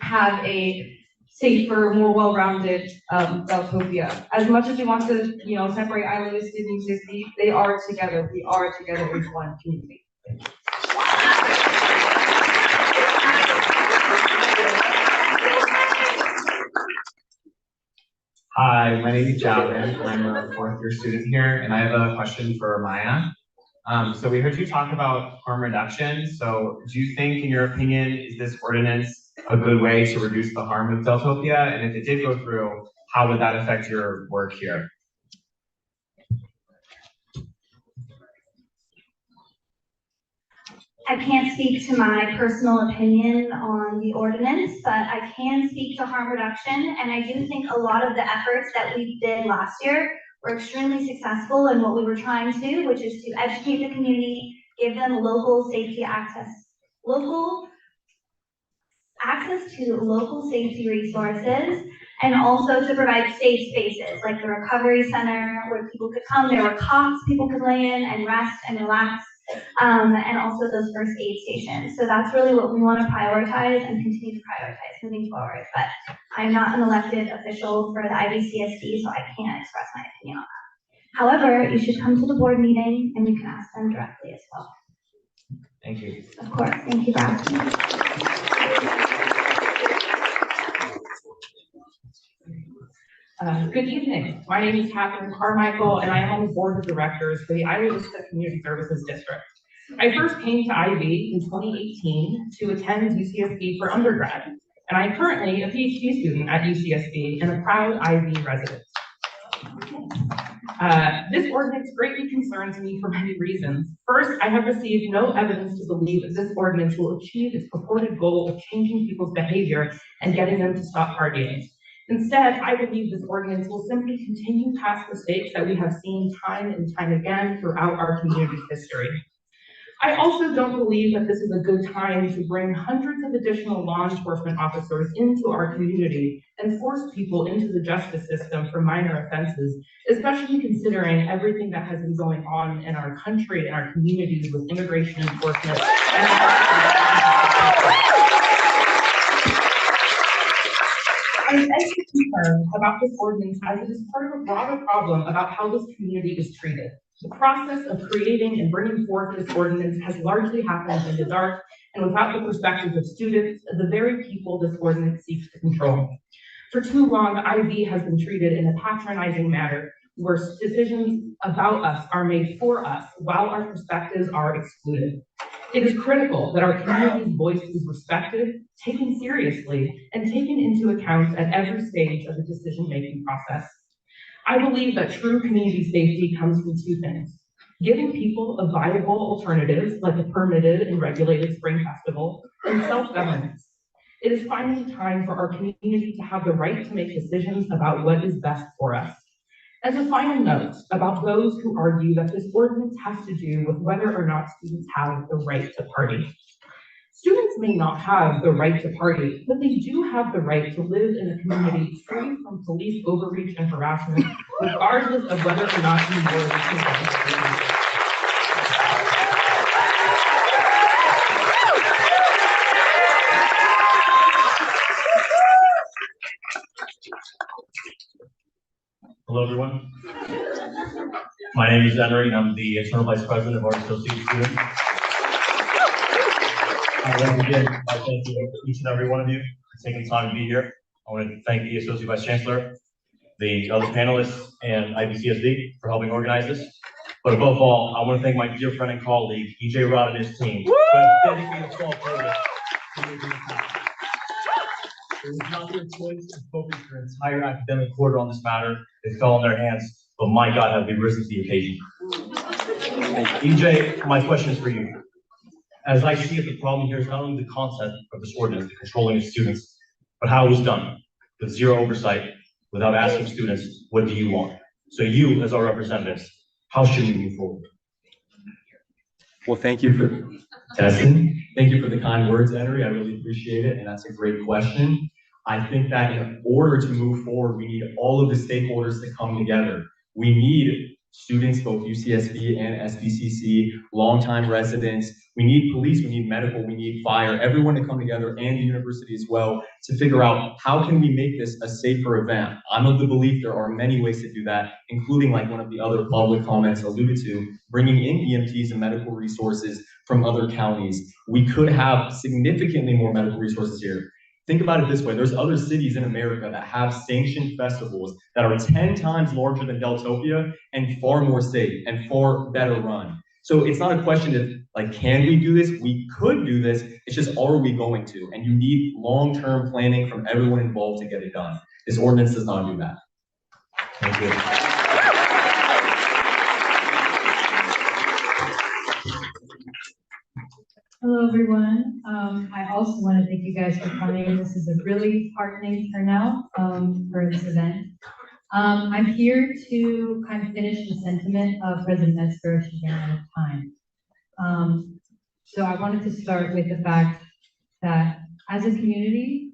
L: have a safer, more well-rounded Deltopia. As much as we want to, separate Isla Vista and UCSB, they are together. We are together as one community.
M: Hi, my name is Javin. I'm a fourth-year student here, and I have a question for Maya. So we heard you talk about harm reduction. So do you think, in your opinion, is this ordinance a good way to reduce the harm of Deltopia? And if it did go through, how would that affect your work here?
D: I can't speak to my personal opinion on the ordinance, but I can speak to harm reduction. And I do think a lot of the efforts that we did last year were extremely successful in what we were trying to do, which is to educate the community, give them local access to local safety resources, and also to provide safe spaces like the recovery center where people could come. There were cots people could lay in and rest and relax, and also those first aid stations. So that's really what we want to prioritize and continue to prioritize moving forward. But I'm not an elected official for the IVCSD, so I can't express my opinion on that. However, you should come to the board meeting and you can ask them directly as well.
M: Thank you.
D: Of course, thank you for asking.
N: Good evening. My name is Catherine Carmichael, and I am on the board of directors for the Isla Vista Community Services District. I first came to IB in 2018 to attend UCSB for undergrad, and I'm currently a PhD student at UCSB and a proud IB resident. This ordinance greatly concerns me for many reasons. First, I have received no evidence to believe that this ordinance will achieve its purported goal of changing people's behavior and getting them to stop partying. Instead, I believe this ordinance will simply continue past mistakes that we have seen time and time again throughout our community's history. I also don't believe that this is a good time to bring hundreds of additional law enforcement officers into our community and force people into the justice system for minor offenses, especially considering everything that has been going on in our country and our communities with immigration enforcement. I'm extra concerned about this ordinance as it is part of a broader problem about how this community is treated. The process of creating and bringing forth this ordinance has largely happened in the dark and without the perspective of students, the very people this ordinance seeks to control. For too long, IB has been treated in a patronizing manner where decisions about us are made for us while our perspectives are excluded. It is critical that our community's voice is respected, taken seriously, and taken into account at every stage of the decision-making process. I believe that true community safety comes from two things: giving people a viable alternative, like a permitted and regulated spring festival, and self-governance. It is finally time for our community to have the right to make decisions about what is best for us. As a final note about those who argue that this ordinance has to do with whether or not students have the right to party. Students may not have the right to party, but they do have the right to live in a community free from police overreach and harassment, regardless of whether or not you know this.
O: Hello, everyone. My name is Henry, and I'm the Internal Vice President of our Associate Students. I want to begin by thanking each and every one of you for taking time to be here. I want to thank the Associate Vice Chancellor, the other panelists, and IBCSD for helping organize this. But above all, I want to thank my dear friend and colleague, EJ Rod and his team, who have dedicated themselves to making this happen. It was not their choice to focus their entire academic quarter on this matter. It fell in their hands, but my God, have they risen to the occasion. EJ, my question is for you. As I see it, the problem here is not only the concept of this ordinance, the controlling of students, but how it was done, with zero oversight, without asking students, what do you want? So you, as our representatives, how should we move forward?
E: Well, thank you for testing. Thank you for the kind words, Henry. I really appreciate it, and that's a great question. I think that in order to move forward, we need all of the stakeholders to come together. We need students, both UCSB and SBCC, longtime residents. We need police, we need medical, we need fire, everyone to come together, and the university as well, to figure out how can we make this a safer event. I'm of the belief there are many ways to do that, including, like one of the other public comments alluded to, bringing in EMTs and medical resources from other counties. We could have significantly more medical resources here. Think about it this way, there's other cities in America that have sanctioned festivals that are 10 times larger than Deltopia and far more safe and far better run. So it's not a question of, like, can we do this? We could do this, it's just, are we going to? And you need long-term planning from everyone involved to get it done. This ordinance does not do that. Thank you.
L: Hello, everyone. I also want to thank you guys for coming. This is a really heartening turnout for this event. I'm here to kind of finish the sentiment of President Metzger. She ran out of time. So I wanted to start with the fact that as a community,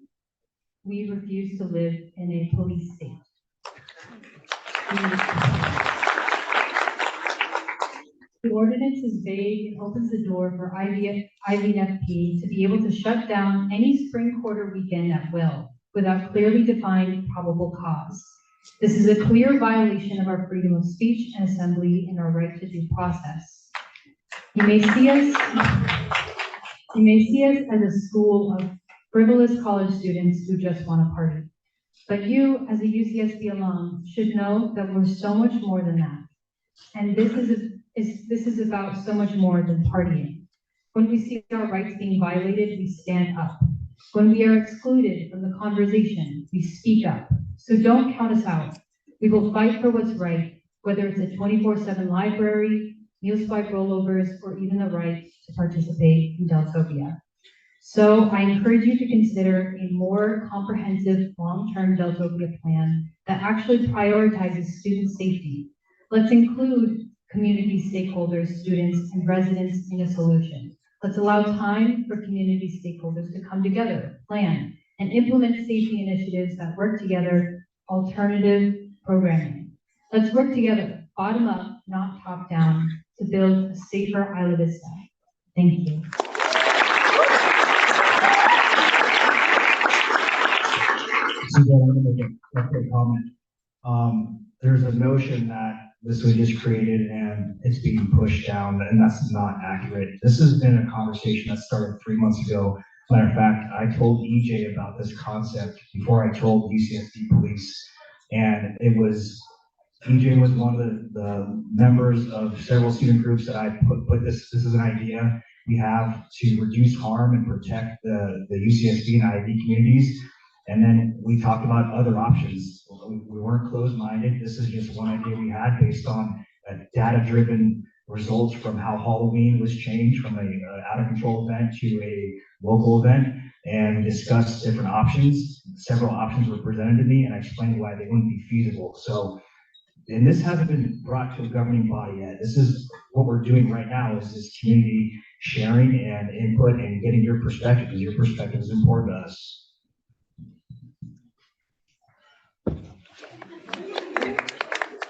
L: we refuse to live in a police state. The ordinance is vague and opens the door for IVNFP to be able to shut down any spring quarter weekend at will without clearly defined probable cause. This is a clear violation of our freedom of speech and assembly and our right to due process. You may see us as a school of frivolous college students who just want to party. But you, as a UCSB alum, should know that we're so much more than that. And this is this is about so much more than partying. When we see our rights being violated, we stand up. When we are excluded from the conversation, we speak up. So don't count us out. We will fight for what's right, whether it's a 24/7 library, meal spike rollovers, or even the right to participate in Deltopia. So I encourage you to consider a more comprehensive long-term Deltopia plan that actually prioritizes student safety. Let's include community stakeholders, students, and residents in a solution. Let's allow time for community stakeholders to come together, plan, and implement safety initiatives that work together, alternative programming. Let's work together, bottom up, not top down, to build a safer Isla Vista. Thank you.
F: I'm going to make a quick comment. There's a notion that this was just created and it's being pushed down, and that's not accurate. This has been a conversation that started 3 months ago. Matter of fact, I told EJ about this concept before I told UCSD police, and EJ was one of the members of several student groups that I put this is an idea we have to reduce harm and protect the UCSD and IB communities. And then we talked about other options. We weren't closed-minded. This is just one idea we had based on data-driven results from how Halloween was changed from a out-of-control event to a local event. And we discussed different options. Several options were presented to me, and I explained why they wouldn't be feasible. So, and this hasn't been brought to a governing body yet. This is what we're doing right now, is this community sharing and input and getting your perspective, because your perspective is important to us.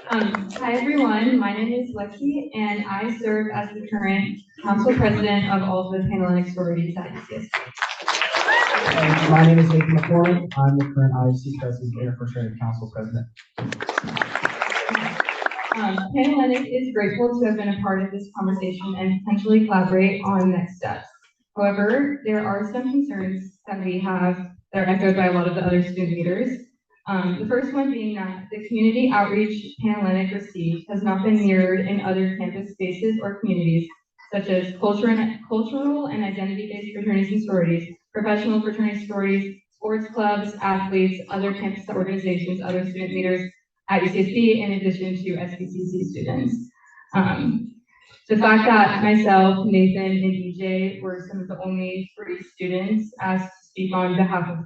L: Hi everyone, my name is Lexi and I serve as the current council president of all of the Panhellenic sororities at UCSD.
P: My name is Nathan McCormick. I'm the current IFC president and Interfraternity Council president.
L: Panhellenic is grateful to have been a part of this conversation and potentially collaborate on next steps. However, there are some concerns that we have that are echoed by a lot of the other student leaders. The first one being that the community outreach Panhellenic received has not been mirrored in other campus spaces or communities, such as cultural and identity-based fraternities and sororities, professional fraternities, sororities, sports clubs, athletes, other campus organizations, other student leaders at UCSD, in addition to SBCC students. The fact that myself, Nathan, and DJ were some of the only 3 students asked to speak on behalf of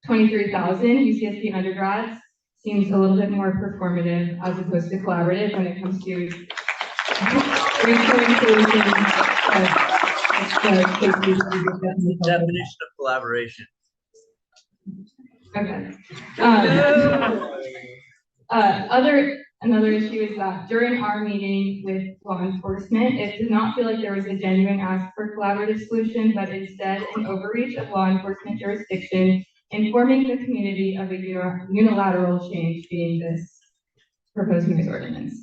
L: 23,000 UCSD undergrads seems a little bit more performative as opposed to collaborative when it comes to research solutions.
Q: Definition of collaboration.
L: Okay. Another issue is that during our meeting with law enforcement, it did not feel like there was a genuine ask for collaborative solution, but instead an overreach of law enforcement jurisdiction, informing the community of a unilateral change being this proposed noise ordinance.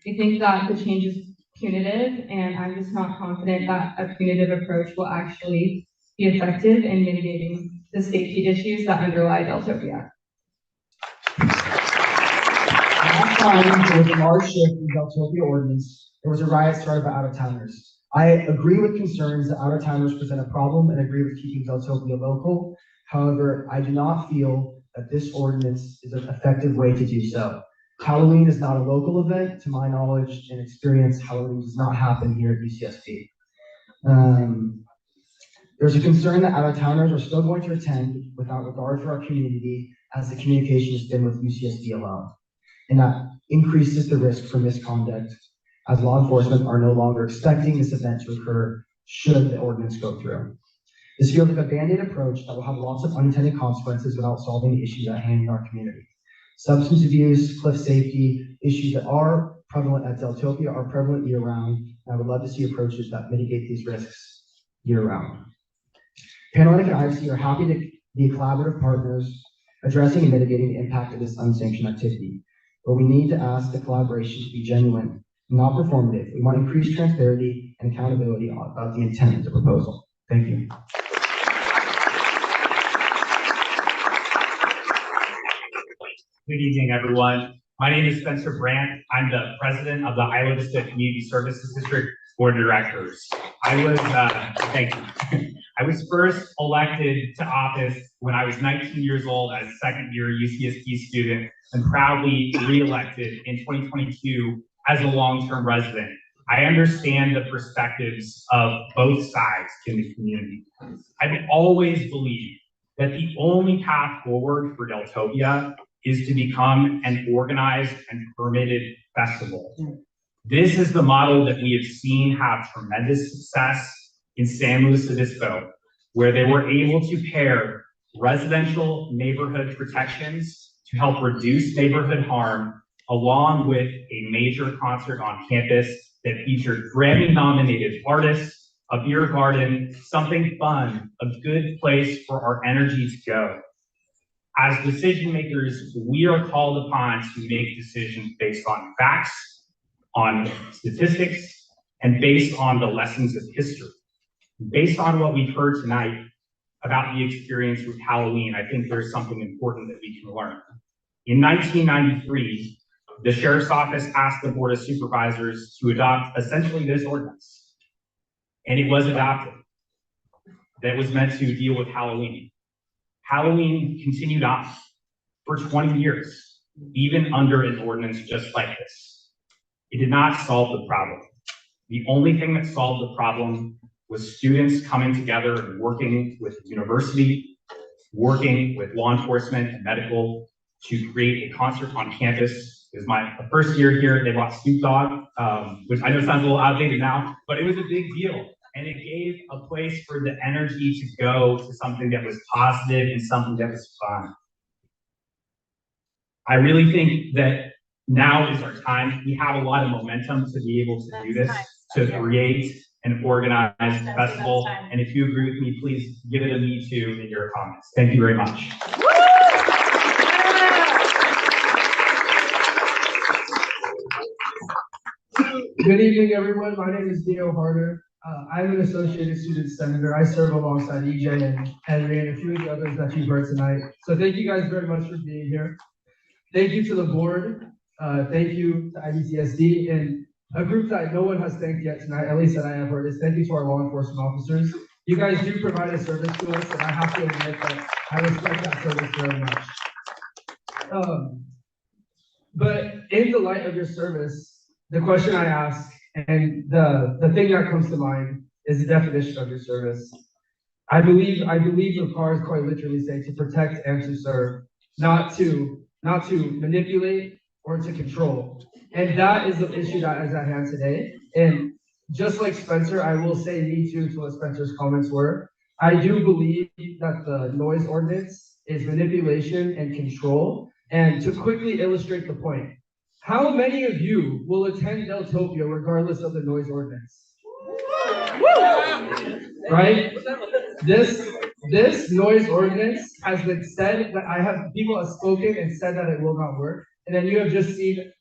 L: We think that the change is punitive, and I'm just not confident that a punitive approach will actually be effective in mitigating the safety issues that underlie Deltopia.
P: Last time, there was a large shift in the Deltopia ordinance. There was a riot started by out-of-towners. I agree with concerns that out-of-towners present a problem and agree with keeping Deltopia local. However, I do not feel that this ordinance is an effective way to do so. Halloween is not a local event. To my knowledge and experience, Halloween does not happen here at UCSD. There's a concern that out-of-towners are still going to attend without regard for our community, as the communication has been with UCSD alone. And that increases the risk for misconduct, as law enforcement are no longer expecting this event to occur should the ordinance go through. This feels like a band-aid approach that will have lots of unintended consequences without solving the issues at hand in our community. Substance abuse, cliff safety, issues that are prevalent at Deltopia are prevalent year-round, and I would love to see approaches that mitigate these risks year-round. Panhellenic and IFC are happy to be collaborative partners addressing and mitigating the impact of this unsanctioned activity. But we need to ask the collaboration to be genuine, not performative. We want increased transparency and accountability about the intent of the proposal. Thank you.
M: Good evening, everyone.
R: My name is Spencer Brandt. I'm the president of the Isla Vista Community Services District Board of Directors. Thank you. I was first elected to office when I was 19 years old as a second-year UCSD student and proudly re-elected in 2022 as a long-term resident. I understand the perspectives of both sides in the community. I've always believed that the only path forward for Deltopia is to become an organized and permitted festival. This is the model that we have seen have tremendous success in San Luis Obispo, where they were able to pair residential neighborhood protections to help reduce neighborhood harm, along with a major concert on campus that featured Grammy-nominated artists, a beer garden, something fun, a good place for our energy to go. As decision makers, we are called upon to make decisions based on facts, on statistics, and based on the lessons of history. Based on what we've heard tonight about the experience with Halloween, I think there's something important that we can learn. In 1993, the Sheriff's Office asked the Board of Supervisors to adopt essentially this ordinance, and it was adopted. That was meant to deal with Halloween. Halloween continued on for 20 years, even under an ordinance just like this. It did not solve the problem. The only thing that solved the problem was students coming together and working with the university, working with law enforcement and medical to create a concert on campus. It was my first year here. They brought Snoop Dogg, which I know sounds a little outdated now, but it was a big deal. And it gave a place for the energy to go to something that was positive and something that was fun. I really think that now is our time. We have a lot of momentum to be able to do this, to create an organized festival. And if you agree with me, please give it a me too in your comments. Thank you very much.
S: Good evening, everyone. My name is Dio Harder. I'm an Associated Student Senator. I serve alongside EJ and Henry and a few of the others that you've heard tonight. So thank you guys very much for being here. Thank you to the board. Thank you to IBCSD and a group that no one has thanked yet tonight, at least that I have heard, is thank you to our law enforcement officers. You guys do provide a service to us, and I have to admit that I respect that service very much. But in the light of your service, the question I ask and the thing that comes to mind is the definition of your service. I believe the cars quite literally say to protect and to serve, not to manipulate or to control. And that is the issue that is at hand today. And just like Spencer, I will say me too to what Spencer's comments were. I do believe that the noise ordinance is manipulation and control. And to quickly illustrate the point, how many of you will attend Deltopia regardless of the noise ordinance? Right? This noise ordinance has been said that people have spoken and said that it will not work. And then you have just seen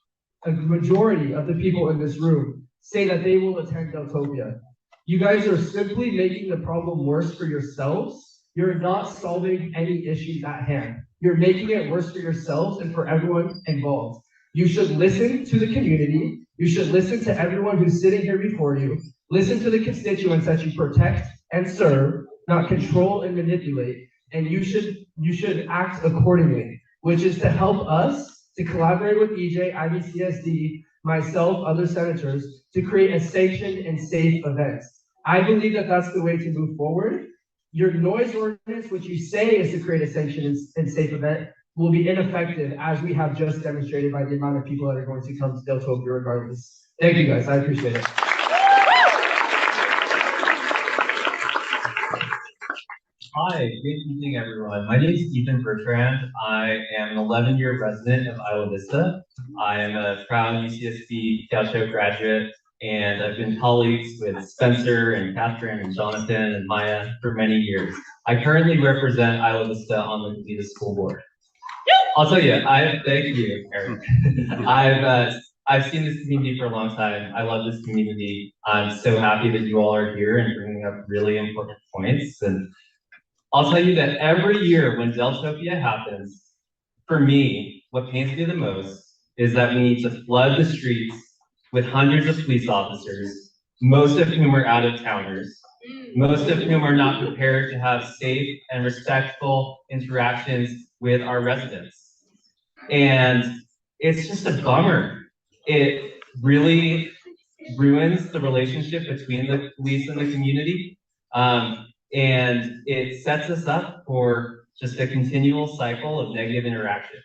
S: a majority of the people in this room say that they will attend Deltopia. You guys are simply making the problem worse for yourselves. You're not solving any issues at hand. You're making it worse for yourselves and for everyone involved. You should listen to the community. You should listen to everyone who's sitting here before you. Listen to the constituents that you protect and serve, not control and manipulate. And you should act accordingly, which is to help us to collaborate with EJ, IBCSD, myself, other senators, to create a sanctioned and safe event. I believe that that's the way to move forward. Your noise ordinance, which you say is to create a sanctioned and safe event, will be ineffective, as we have just demonstrated by the amount of people that are going to come to Deltopia regardless. Thank you guys, I appreciate it.
E: Hi, good evening, everyone. My name is Ethan Bertrand. I am an 11-year resident of Isla Vista. I am a proud UCSD Gaucho graduate, and I've been colleagues with Spencer and Catherine and Jonathan and Maya for many years. I currently represent Isla Vista on the Covina School Board. I'll tell you, thank you, Eric. I've seen this community for a long time. I love this community. I'm so happy that you all are here and bringing up really important points. And I'll tell you that every year when Deltopia happens, for me, what pains me the most is that we need to flood the streets with hundreds of police officers, most of whom are out-of-towners, most of whom are not prepared to have safe and respectful interactions with our residents. And it's just a bummer. It really ruins the relationship between the police and the community. And it sets us up for just a continual cycle of negative interactions.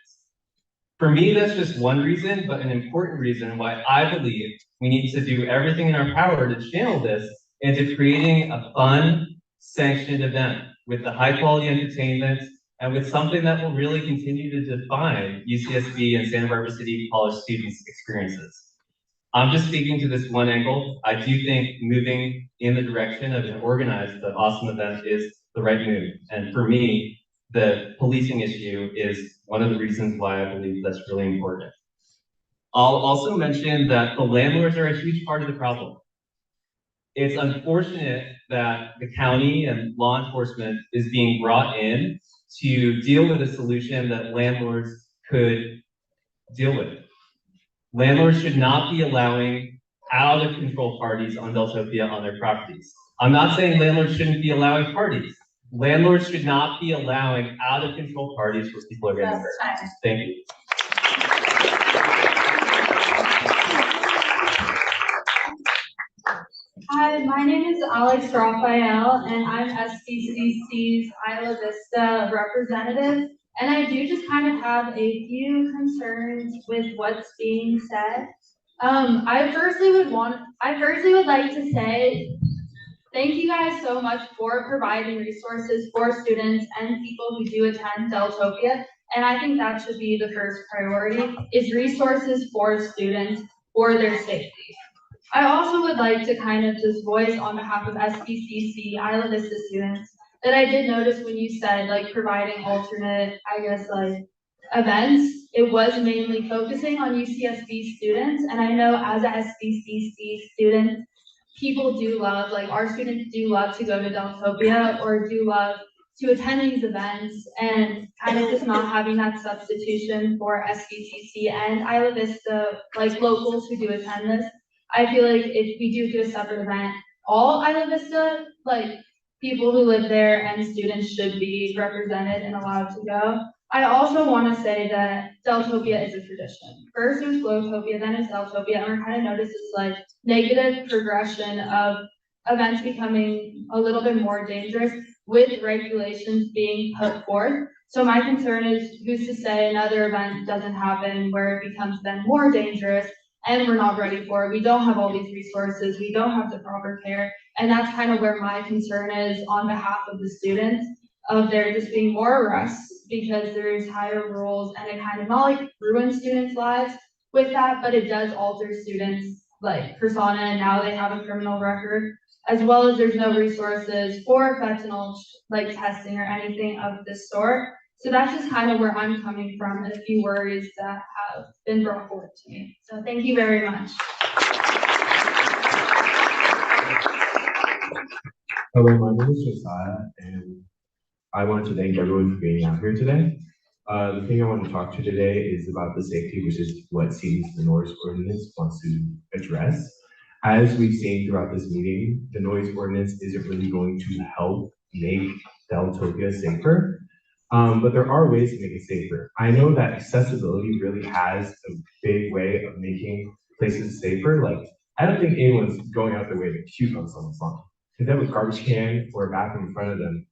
E: For me, that's just one reason, but an important reason why I believe we need to do everything in our power to channel this into creating a fun, sanctioned event with the high quality entertainment and with something that will really continue to define UCSB and Santa Barbara City College students' experiences. I'm just speaking to this one angle. I do think moving in the direction of an organized but awesome event is the right move. And for me, the policing issue is one of the reasons why I believe that's really important. I'll also mention that the landlords are a huge part of the problem. It's unfortunate that the county and law enforcement is being brought in to deal with a solution that landlords could deal with. Landlords should not be allowing out-of-control parties on Deltopia on their properties. I'm not saying landlords shouldn't be allowing parties. Landlords should not be allowing out-of-control parties where people are getting hurt. Thank you.
T: Hi, my name is Alex Raphael, and I'm SBCC's Isla Vista representative. And I do just kind of have a few concerns with what's being said. I firstly would like to say thank you guys so much for providing resources for students and people who do attend Deltopia. And I think that should be the first priority, is resources for students for their safety. I also would like to kind of just voice on behalf of SBCC, Isla Vista students, that I did notice when you said like providing alternate, I guess like events, it was mainly focusing on UCSB students. And I know as a SBCC student, people do love, like our students do love to go to Deltopia or do love to attend these events, and kind of just not having that substitution for SBCC and Isla Vista, like locals who do attend this. I feel like if we do a separate event, all Isla Vista, like people who live there and students should be represented and allowed to go. I also want to say that Deltopia is a tradition. First it was Glowtopia, then it's Deltopia, and we're kind of noticed this like negative progression of events becoming a little bit more dangerous with regulations being put forth. So my concern is who's to say another event doesn't happen where it becomes then more dangerous and we're not ready for it. We don't have all these resources. We don't have the proper care. And that's kind of where my concern is on behalf of the students, of there just being more arrests because there's higher rules, and it kind of not like ruins students' lives with that, but it does alter students' like persona, and now they have a criminal record, as well as there's no resources for fentanyl like testing or anything of this sort. So that's just kind of where I'm coming from, and a few worries that have been brought forward to me. So thank you very much.
U: Hello, my name is Josiah, and I want to thank everyone for being out here today. The thing I want to talk to today is about the safety, which is what seems the noise ordinance wants to address. As we've seen throughout this meeting, the noise ordinance isn't really going to help make Deltopia safer. But there are ways to make it safer. I know that accessibility really has a big way of making places safer. Like, I don't think anyone's going out their way to puke on someone's lawn. If they have a garbage can or a bathroom in front of them,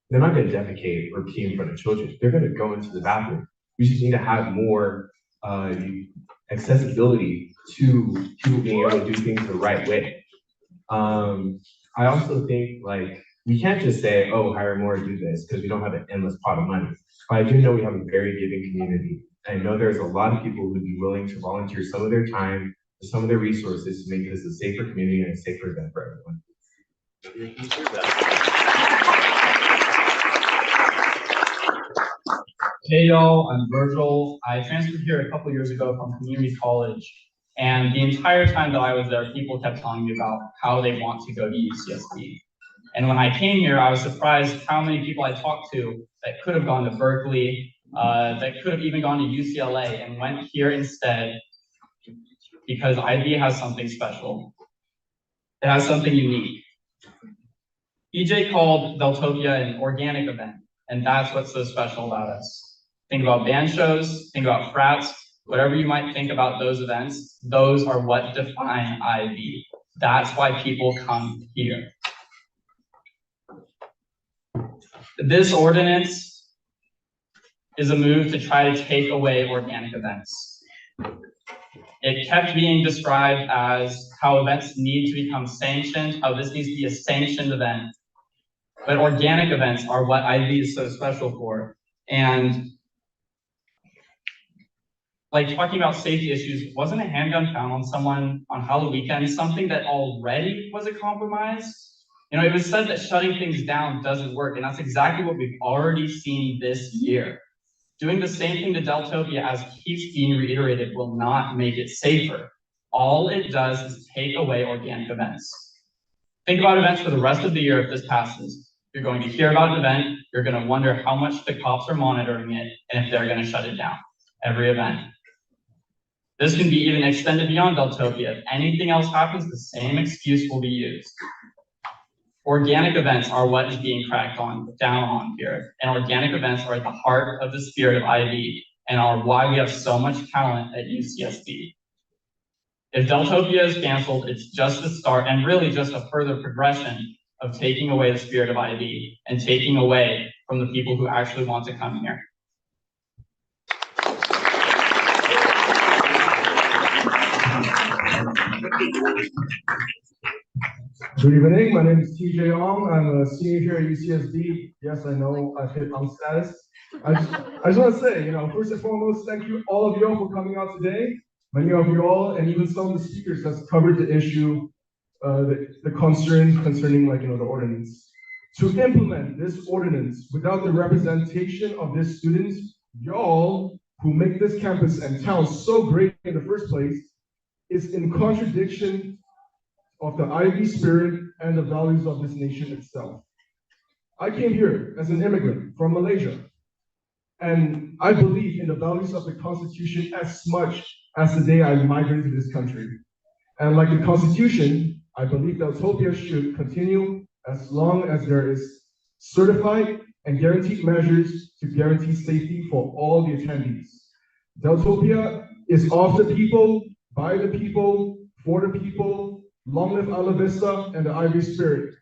U: they're not going to defecate or pee in front of children. They're going to go into the bathroom. We just need to have more accessibility to people being able to do things the right way. I also think like we can't just say, oh, hire more, do this, because we don't have an endless pot of money. But I do know we have a very giving community. I know there's a lot of people who would be willing to volunteer some of their time, some of their resources to make this a safer community and a safer event for everyone.
V: Hey y'all, I'm Virgil. I transferred here a couple years ago from community college, and the entire time that I was there, people kept telling me about how they want to go to UCSB. And when I came here, I was surprised how many people I talked to that could have gone to Berkeley that could have even gone to UCLA and went here instead because IB has something special. It has something unique. EJ called Deltopia an organic event, and that's what's so special about us. Think about band shows, think about frats, whatever you might think about those events, those are what define IB. That's why people come here. This ordinance is a move to try to take away organic events. It kept being described as how events need to become sanctioned, how this needs to be a sanctioned event. But organic events are what IB is so special for. And like talking about safety issues, wasn't a handgun found on someone on Halloween weekend something that already was a compromise? You know, it was said that shutting things down doesn't work, and that's exactly what we've already seen this year. Doing the same thing to Deltopia, as keeps being reiterated, will not make it safer. All it does is take away organic events. Think about events for the rest of the year if this passes. You're going to hear about an event, you're going to wonder how much the cops are monitoring it, and if they're going to shut it down. Every event. This can be even extended beyond Deltopia. If anything else happens, the same excuse will be used. Organic events are what is being cracked down on here, and organic events are at the heart of the spirit of IB and are why we have so much talent at UCSD. If Deltopia is canceled, it's just the start and really just a further progression of taking away the spirit of IB and taking away from the people who actually want to come here.
H: Good evening, my name is TJ Ong. I'm a senior here at UCSD. Yes, I know I've hit Ong status. I just want to say, first and foremost, thank you all of you all for coming out today. Many of you all, and even some of the speakers has covered the issue, the concerns concerning the ordinance. To implement this ordinance without the representation of these students, y'all who make this campus and town so great in the first place, is in contradiction of the IB spirit and the values of this nation itself. I came here as an immigrant from Malaysia, and I believe in the values of the Constitution as much as the day I migrated to this country. And like the Constitution, I believe Deltopia should continue as long as there is certified and guaranteed measures to guarantee safety for all the attendees. Deltopia is of the people, by the people, for the people. Long live Isla Vista and the IB spirit.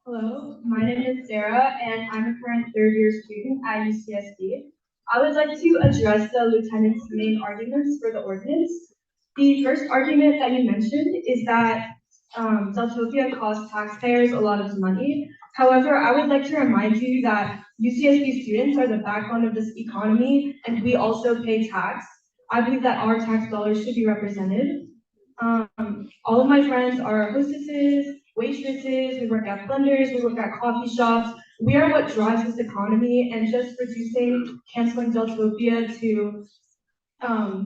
L: Hello, my name is Sarah, and I'm a current third-year student at UCSD. I would like to address the lieutenant's main arguments for the ordinance. The first argument that you mentioned is that Deltopia costs taxpayers a lot of money. However, I would like to remind you that UCSD students are the backbone of this economy, and we also pay tax. I believe that our tax dollars should be represented. All of my friends are hostesses, waitresses, we work at blenders, we work at coffee shops. We are what drives this economy, and just canceling Deltopia to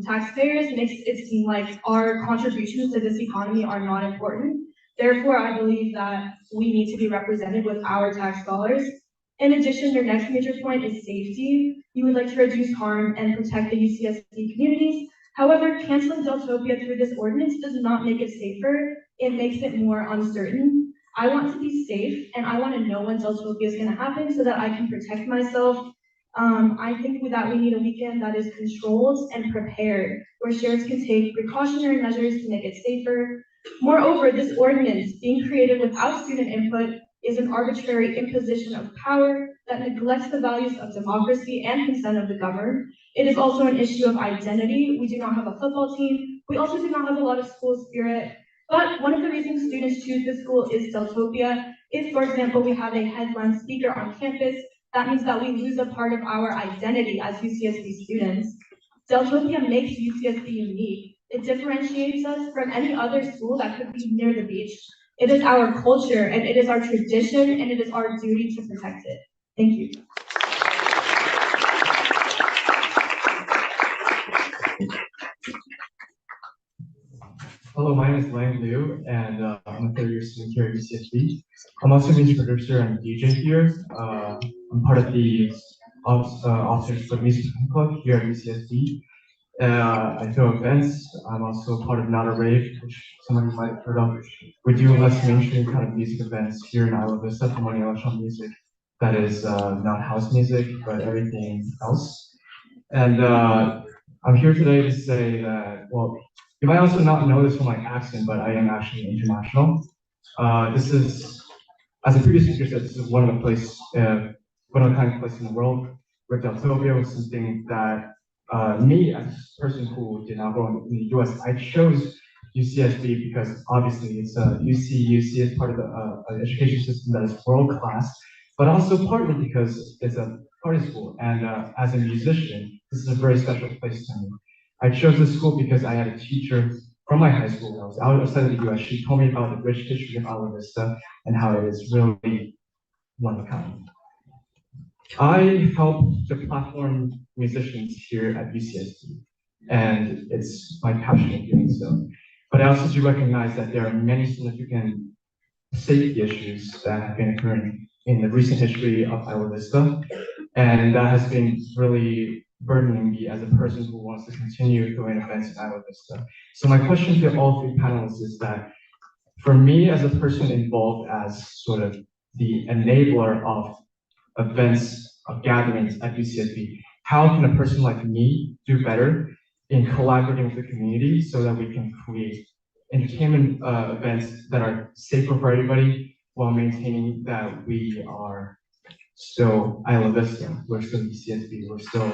L: taxpayers makes it seem like our contributions to this economy are not important. Therefore, I believe that we need to be represented with our tax dollars. In addition, your next major point is safety. You would like to reduce harm and protect the UCSD communities. However, canceling Deltopia through this ordinance does not make it safer. It makes it more uncertain. I want to be safe, and I want to know when Deltopia is going to happen so that I can protect myself. I think that we need a weekend that is controlled and prepared, where sheriffs can take precautionary measures to make it safer. Moreover, this ordinance, being created without student input, is an arbitrary imposition of power that neglects the values of democracy and consent of the governed. It is also an issue of identity. We do not have a football team. We also do not have a lot of school spirit. But one of the reasons students choose this school is Deltopia. If, for example, we have a headline speaker on campus, that means that we lose a part of our identity as UCSD students. Deltopia makes UCSD unique. It differentiates us from any other school that could be near the beach. It is our culture, and it is our tradition, and it is our duty to protect it. Thank you.
C: Hello, my name is Lang Liu, and I'm a third year student here at UCSB. I'm also a music producer and DJ here. I'm part of the officers for the Music Club here at UCSB. I throw events. I'm also part of Not a Rave, which some of you might have heard of. We do less mainstream kind of music events here in Isla Vista, promoting electronic music that is not house music, but everything else. And I'm here today to say that, well, you might also not know this from my accent, but I am actually international. This is, as a previous speaker said, this is one of the one of the kind of places in the world where Deltopia was something that me as a person who did not go in the US, I chose UCSB because obviously it's UC is part of the education system that is world class, but also partly because it's a party school. And as a musician, this is a very special place to me. I chose this school because I had a teacher from my high school when I was outside of the US. She told me about the rich history of Isla Vista and how it is really one of a kind. I help the platform musicians here at UCSD, and it's my passion in doing so. But I also do recognize that there are many significant safety issues that have been occurring in the recent history of Isla Vista, and that has been really burdening me as a person who wants to continue throwing events in Isla Vista. So my question to all three panelists is that, for me as a person involved as sort of the enabler of events, of gatherings at UCSB, how can a person like me do better in collaborating with the community so that we can create entertainment events that are safer for everybody while maintaining that we are still Isla Vista, we're still UCSB, we're still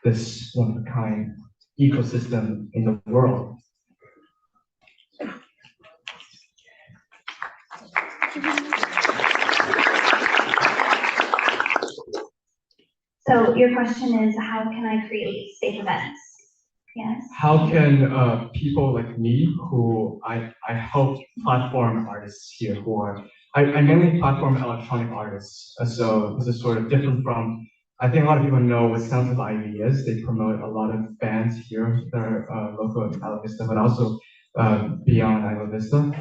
C: this one of a kind ecosystem in the world.
D: So your question is, how can I create safe events? Yes.
C: How can people like me, who I help platform artists here, who are, I mainly platform electronic artists. So this is sort of different from, I think a lot of people know what Sounds of Ivy is. They promote a lot of bands here that are local in Isla Vista, but also beyond Isla Vista.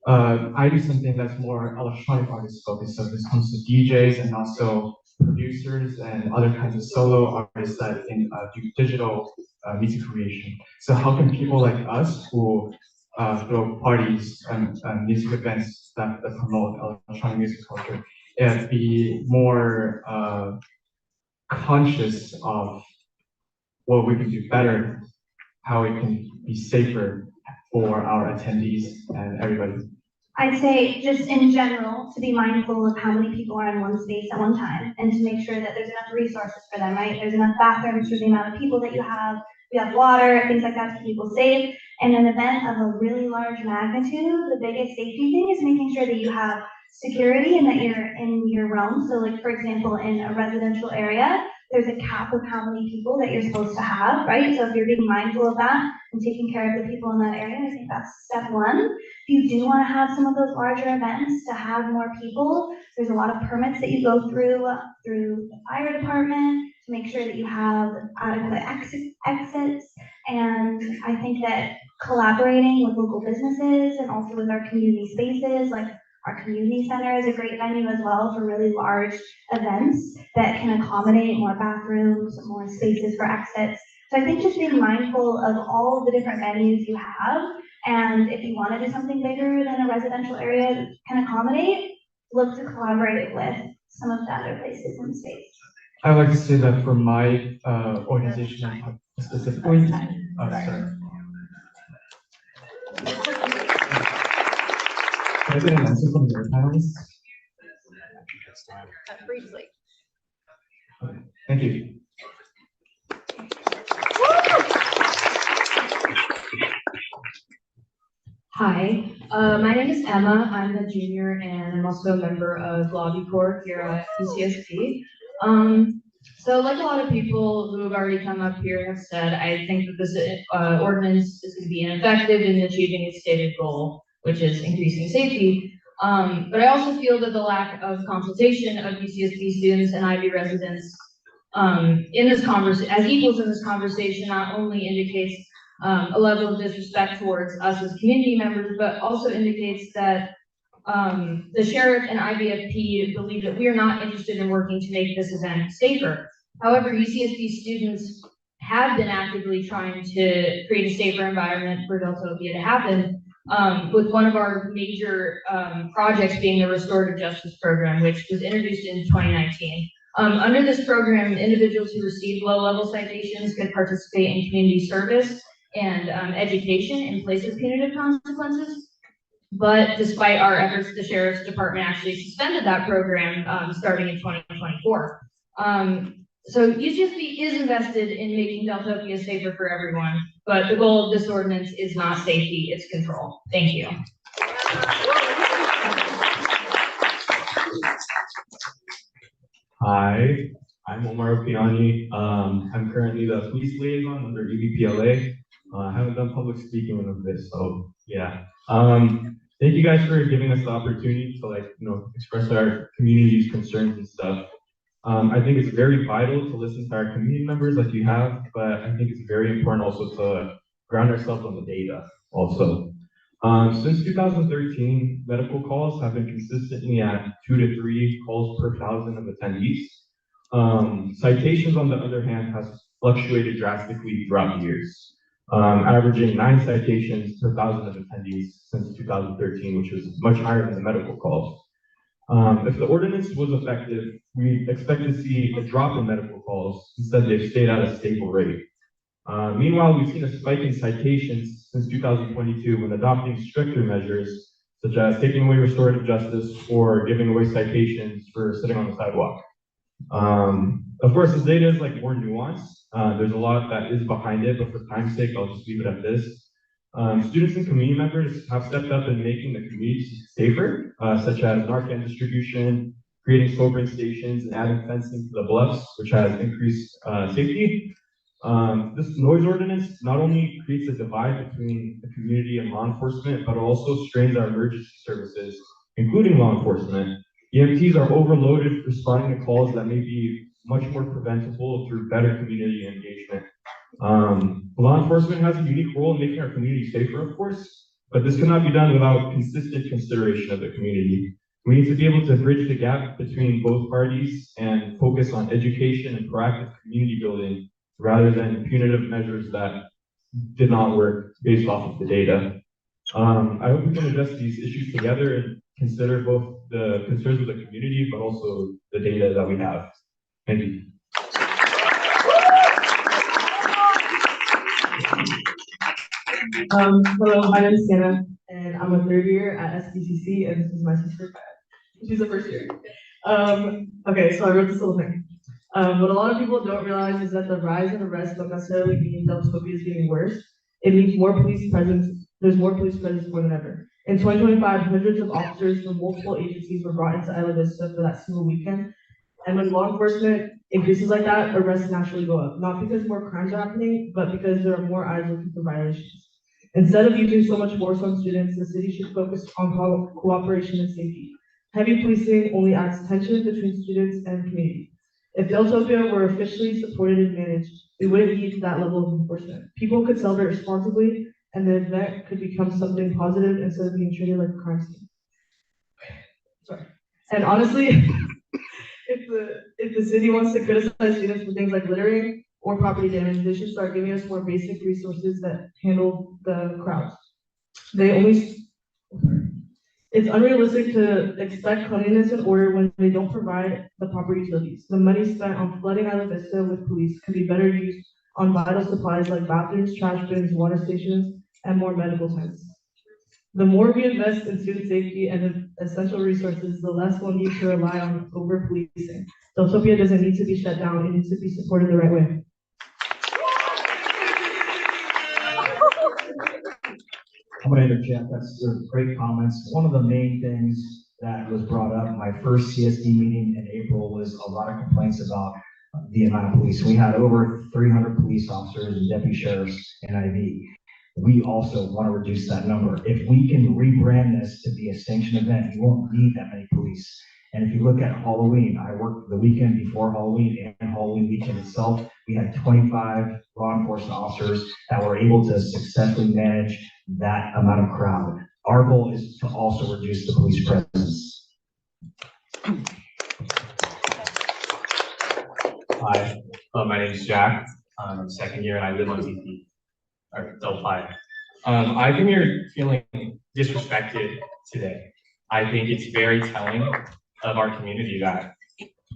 C: I do something that's more electronic artist focused. So this comes to DJs and also producers and other kinds of solo artists that do digital music creation. So how can people like us who throw parties and music events that promote electronic music culture be more conscious of what we can do better, how we can be safer for our attendees and everybody?
D: I'd say just in general, to be mindful of how many people are in one space at one time and to make sure that there's enough resources for them, right? There's enough bathrooms for the amount of people that you have water, things like that to keep people safe. And an event of a really large magnitude, the biggest safety thing is making sure that you have security and that you're in your realm. So like, for example, in a residential area, there's a cap of how many people that you're supposed to have, right? So if you're being mindful of that and taking care of the people in that area, I think that's step one. If you do want to have some of those larger events to have more people, there's a lot of permits that you go through the fire department to make sure that you have adequate exits. And I think that collaborating with local businesses and also with our community spaces, like our community center is a great venue as well for really large events that can accommodate more bathrooms, more spaces for exits. So I think just being mindful of all the different venues you have, and if you want to do something bigger than a residential area that can accommodate, look to collaborate with some of the other places in the space.
C: I would like to say that for my organization specifically, sorry. Can I get an answer from your panelists?
T: Briefly.
C: Okay, thank you.
A: Hi, my name is Emma. I'm a junior and I'm also a member of Lobby Corps here at UCSB. So like a lot of people who have already come up here have said, I think that this ordinance is going to be ineffective in achieving its stated goal, which is increasing safety. But I also feel that the lack of consultation of UCSB students and IB residents in this as equals in this conversation not only indicates a level of disrespect towards us as community members, but also indicates that the sheriff and IVFP believe that we are not interested in working to make this event safer. However, UCSD students have been actively trying to create a safer environment for Deltopia to happen, with one of our major projects being the Restorative Justice Program, which was introduced in 2019. Under this program, individuals who receive low-level citations could participate in community service and education in place of punitive consequences. But despite our efforts, the Sheriff's Department actually suspended that program starting in 2024. So UCSB is invested in making Deltopia safer for everyone, but the goal of this ordinance is not safety, it's control. Thank you.
U: Hi, I'm Omar Piani. I'm currently the police liaison under EBPLA. I haven't done public speaking of this, so yeah. Thank you guys for giving us the opportunity to express our community's concerns and stuff. I think it's very vital to listen to our community members like you have, but I think it's very important also to ground ourselves on the data also. Since 2013, medical calls have been consistently at 2 to 3 calls per 1,000 of attendees. Citations, on the other hand, has fluctuated drastically throughout the years, averaging 9 citations per 1,000 of attendees since 2013, which was much higher than the medical calls. If the ordinance was effective, we expect to see a drop in medical calls. Instead, they've stayed at a stable rate. Meanwhile, we've seen a spike in citations since 2022 when adopting stricter measures, such as taking away restorative justice or giving away citations for sitting on the sidewalk. Of course, this data is more nuanced. There's a lot that is behind it, but for time's sake, I'll just leave it at this. Students and community members have stepped up in making the community safer, such as Narcan distribution, creating sobering stations, and adding fencing to the bluffs, which has increased safety. This noise ordinance not only creates a divide between the community and law enforcement, but also strains our emergency services, including law enforcement. EMTs are overloaded responding to calls that may be much more preventable through better community engagement. Law enforcement has a unique role in making our community safer, of course, but this cannot be done without consistent consideration of the community. We need to be able to bridge the gap between both parties and focus on education and proactive community building rather than punitive measures that did not work based off of the data. I hope we can address these issues together and consider both the concerns of the community, but also the data that we have. Thank you.
G: Hello, my name is Sienna, and I'm a third year at SPCC, and this is my sister, she's a first year. Okay, so I wrote this little thing. What a lot of people don't realize is that the rise in arrests don't necessarily mean Deltopia is getting worse. It means more police presence. There's more police presence more than ever. In 2025, hundreds of officers from multiple agencies were brought into Isla Vista for that single weekend. And when law enforcement increases like that, arrests naturally go up. Not because more crimes are happening, but because there are more eyes looking for violations. Instead of using so much force on students, the city should focus on cooperation and safety. Heavy policing only adds tension between students and community. If Deltopia were officially supported and managed, we wouldn't need that level of enforcement. People could celebrate responsibly, and the event could become something positive instead of being treated like a crime scene. Sorry. And honestly, if the city wants to criticize students for things like littering or property damage, they should start giving us more basic resources that handle the crowds. It's unrealistic to expect cleanliness and order when they don't provide the proper utilities. The money spent on flooding Isla Vista with police could be better used on vital supplies like bathrooms, trash bins, water stations, and more medical tents. The more we invest in student safety and essential resources, the less we'll need to rely on over-policing. Deltopia doesn't need to be shut down, it needs to be supported the right way.
F: I'm going to interject. That's great comments. One of the main things that was brought up in my first CSD meeting in April was a lot of complaints about the amount of police. We had over 300 police officers and deputy sheriffs in IV. We also want to reduce that number. If we can rebrand this to be a sanctioned event, you won't need that many police. And if you look at Halloween, I worked the weekend before Halloween and Halloween weekend itself. We had 25 law enforcement officers that were able to successfully manage that amount of crowd. Our goal is to also reduce the police presence.
I: Hi, my name is Jack. I'm second year and I live on TP, or Deltopia. I come here feeling disrespected today. I think it's very telling of our community that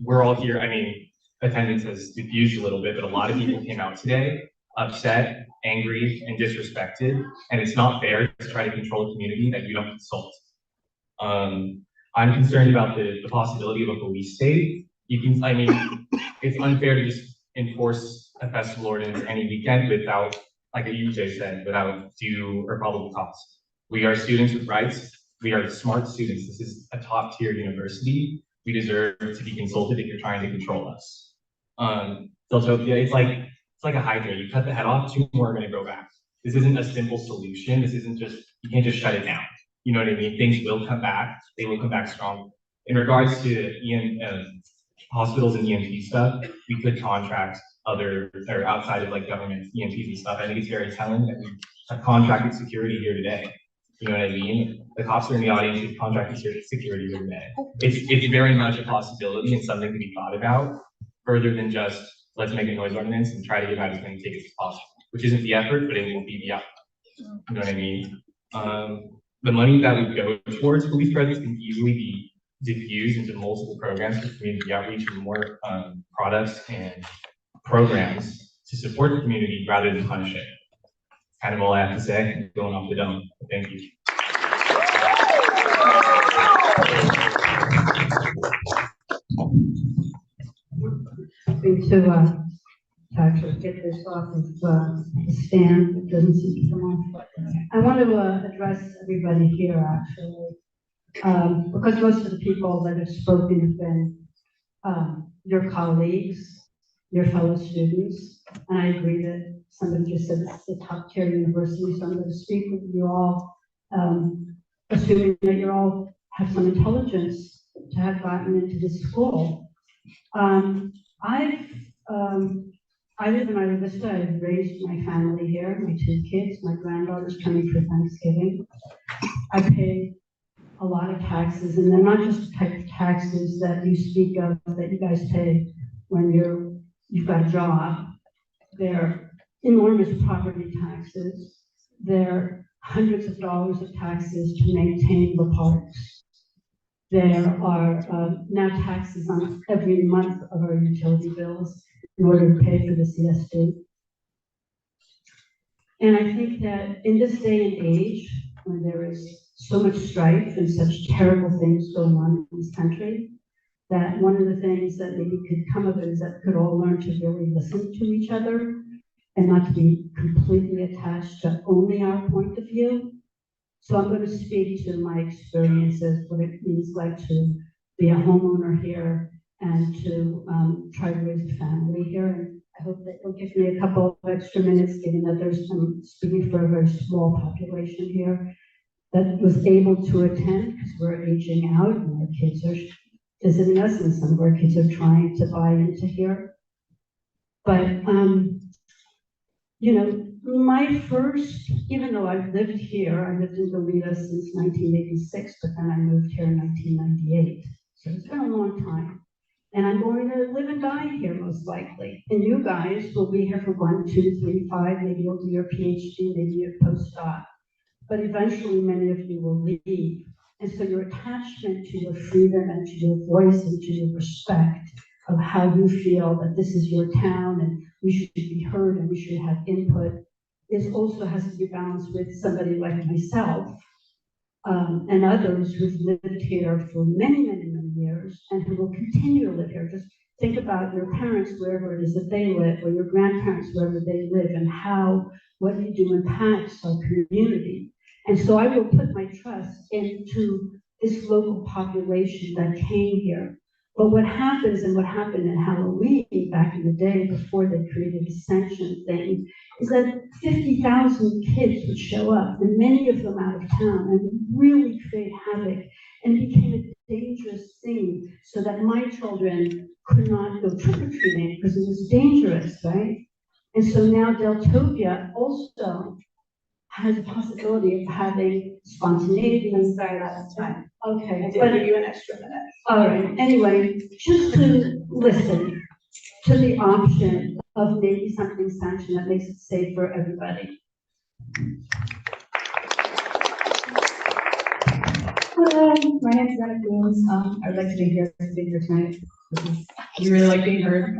I: we're all here. I mean, attendance has diffused a little bit, but a lot of people came out today upset, angry, and disrespected. And it's not fair to try to control a community that you don't consult. I'm concerned about the possibility of a police state. I mean, it's unfair to just enforce a festival ordinance any weekend without, like UJ said, without due or probable cause. We are students with rights. We are smart students. This is a top tier university. We deserve to be consulted if you're trying to control us. Deltopia, it's like a hydra. You cut the head off, two more are gonna grow back. This isn't a simple solution. This isn't just, you can't just shut it down. You know what I mean? Things will come back. They will come back strong. In regards to hospitals and EMT stuff, we could contract other, or outside of like government EMTs and stuff. I think it's very telling that we have contracted security here today. You know what I mean? The cops are in the audience with contracted security here today. It's very much a possibility and something to be thought about further than just let's make a noise ordinance and try to give out as many tickets as possible, which isn't the effort, but it will be the outcome. You know what I mean? The money that would go towards police presence can easily be diffused into multiple programs for community outreach and more products and programs to support the community rather than punish it. Kind of all I have to say, going off the dome. Thank you.
J: To actually get this off of the stand, it doesn't seem to come off. I want to address everybody here actually, because most of the people that have spoken have been your colleagues, your fellow students, and I agree that somebody just said this is a top tier university, so I'm going to speak with you all, assuming that you all have some intelligence to have gotten into this school. I live in Isla Vista. I've raised my family here, my two kids, my granddaughter's coming for Thanksgiving. I pay a lot of taxes, and they're not just the type of taxes that you speak of, that you guys pay when you've got a job. They're enormous property taxes. They're hundreds of dollars of taxes to maintain the parks. There are now taxes on every month of our utility bills in order to pay for the CSD. And I think that in this day and age, when there is so much strife and such terrible things going on in this country, that one of the things that maybe could come of it is that we could all learn to really listen to each other and not to be completely attached to only our point of view. So I'm going to speak to my experiences, what it means like to be a homeowner here and to try to raise a family here. And I hope that you'll give me a couple of extra minutes, given that I'm speaking for a very small population here that was able to attend because we're aging out and our kids are visiting us and some of our kids are trying to buy into here. But, you know, my first, even though I've lived here, I lived in Goleta since 1986, but then I moved here in 1998. So it's been a long time. And I'm going to live and die here most likely. And you guys will be here for 1, 2, 3, 5, maybe you'll do your PhD, maybe your postdoc. But eventually many of you will leave. And so your attachment to your freedom and to your voice and to your respect of how you feel that this is your town and we should be heard and we should have input is also has to be balanced with somebody like myself and others who've lived here for many, many, many years and who will continue to live here. Just think about your parents, wherever it is that they live, or your grandparents, wherever they live, and how what you do impacts our community. And so I will put my trust into this local population that came here. But what happens and what happened in Halloween back in the day before they created the sanction thing is that 50,000 kids would show up, and many of them out of town, and really create havoc And it became a dangerous thing so that my children could not go trick-or-treating because it was dangerous, right? And so now Deltopia also has a possibility of having spontaneity.
L: I'm sorry, that's fine.
J: Okay,
L: I did
J: but
L: give you an extra minute.
J: all right, anyway, just to listen to the option of maybe something sanctioned that makes it safe for everybody.
B: Hello, my name is Renna Booms. I would like to be here to speak here tonight. We really like being heard.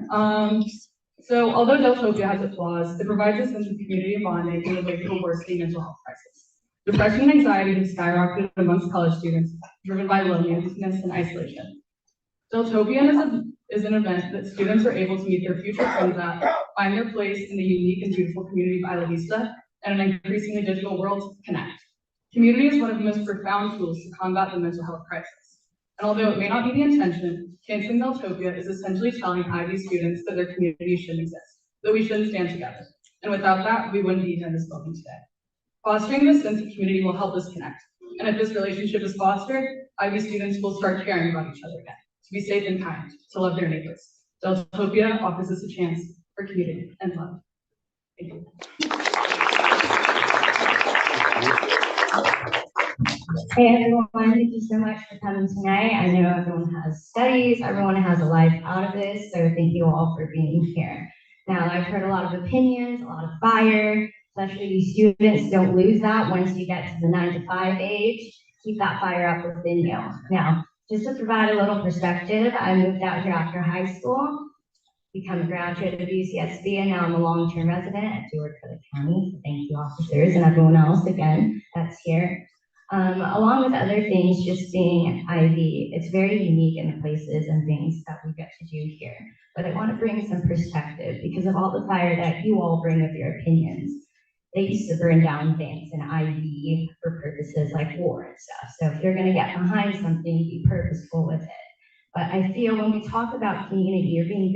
B: So although Deltopia has its flaws, it provides a sense of community and bonding in the wake of a worsening mental health crisis. Depression and anxiety have skyrocketed amongst college students, driven by loneliness and isolation. Deltopia is an event that students are able to meet their future friends at, find their place in the unique and beautiful community of Isla Vista, and an increasingly digital world to connect. Community is one of the most profound tools to combat the mental health crisis. And although it may not be the intention, canceling Deltopia is essentially telling IB students that their community shouldn't exist, that we shouldn't stand together. And without that, we wouldn't be here in this building today. Fostering this sense of community will help us connect. And if this relationship is fostered, IB students will start caring about each other again, to be safe and kind, to love their neighbors. Deltopia offers us a chance for community and love. Thank you.
K: Hey everyone, thank you so much for coming tonight. I know everyone has studies, everyone has a life out of this, so thank you all for being here. Now, I've heard a lot of opinions, a lot of fire, especially you students, don't lose that once you get to the 9 to 5 age. Keep that fire up within you. Now, just to provide a little perspective, I moved out here after high school, become a graduate of UCSB, and now I'm a long-term resident. I do work for the county, so thank you officers and everyone else again that's here. Along with other things, just being IB, it's very unique in the places and things that we get to do here. But I want to bring some perspective because of all the fire that you all bring with your opinions. They used to burn down things in IB for purposes like war and stuff. So if you're going to get behind something, be purposeful with it. But I feel when we talk about community, you're being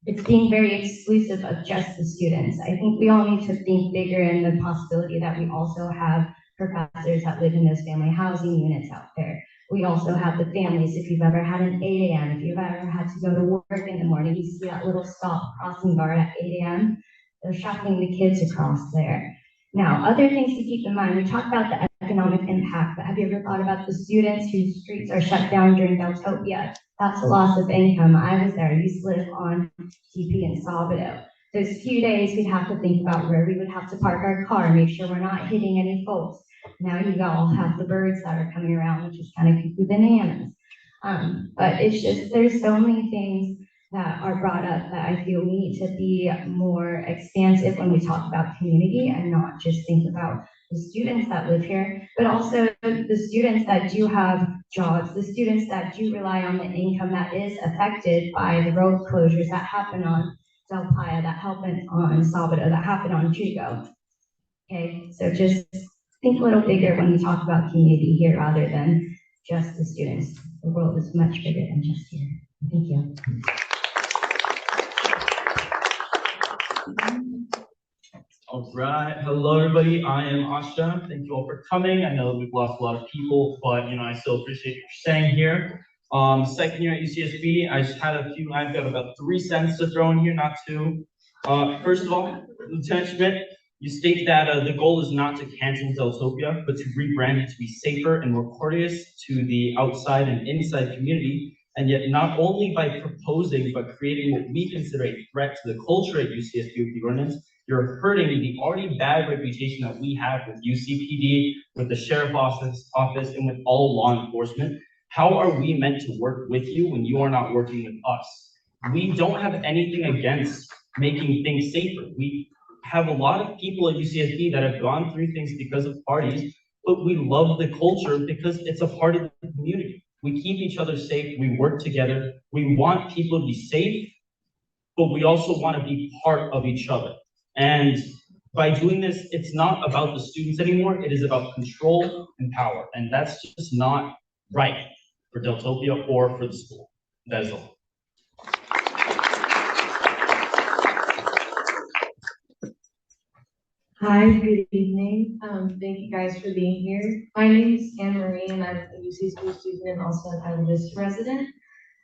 K: it's being very exclusive of just the students. I think we all need to think bigger in the possibility that we also have professors that live in those family housing units out there. We also have the families, if you've ever had an 8 a.m., if you've ever had to go to work in the morning, you see that little stop crossing guard at 8 a.m., they're shuffling the kids across there. Now, other things to keep in mind, we talk about the economic impact, but have you ever thought about the students whose streets are shut down during Deltopia? That's a loss of income. I was there, I used to live on TP in Sabado. Those few days, we'd have to think about where we would have to park our car, make sure we're not hitting any folks. Now you all have the birds that are coming around, which is kind of cuckoo bananas. But it's just, there's so many things that are brought up that I feel we need to be more expansive when we talk about community and not just think about the students that live here, but also the students that do have jobs, the students that do rely on the income that is affected by the road closures that happen on Deltopia, that happen on Sabado, that happen on Chico. Okay, so just think a little bigger when we talk about community here rather than just the students. The world is much bigger than just here. Thank you.
V: All right, hello everybody, I am Asha. Thank you all for coming. I know we've lost a lot of people, but I still appreciate you staying here. Second year at UCSB, I've got about 3 cents to throw in here, not 2. First of all, Lieutenant Schmidt, you state that the goal is not to cancel Deltopia, but to rebrand it to be safer and more courteous to the outside and inside community. And yet not only by proposing, but creating what we consider a threat to the culture at UCSB with the ordinance, you're hurting the already bad reputation that we have with UCPD, with the sheriff's office, and with all law enforcement. How are we meant to work with you when you are not working with us? We don't have anything against making things safer. We have a lot of people at UCSB that have gone through things because of parties, but we love the culture because it's a part of the community. We keep each other safe, we work together, we want people to be safe, but we also want to be part of each other. And by doing this, it's not about the students anymore, it is about control and power. And that's just not right for Deltopia or for the school. That is all.
A: Hi, good evening. Thank you guys for being here. My name is Anne Marie and I'm a UC school student and also an Isla Vista resident.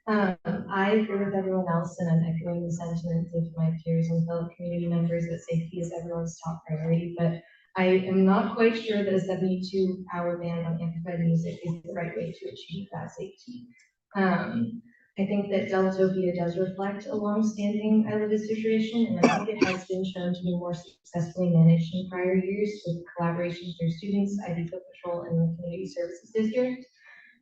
A: I agree with everyone else and I'm echoing the sentiments of my peers and fellow community members that safety is everyone's top priority, but I am not quite sure that a 72-hour ban on amplified music is the right way to achieve that safety. I think that Deltopia does reflect a long-standing Isla Vista tradition, and I think it has been shown to be more successfully managed in prior years with collaboration through students, ID Foot Patrol, and the Community Services District.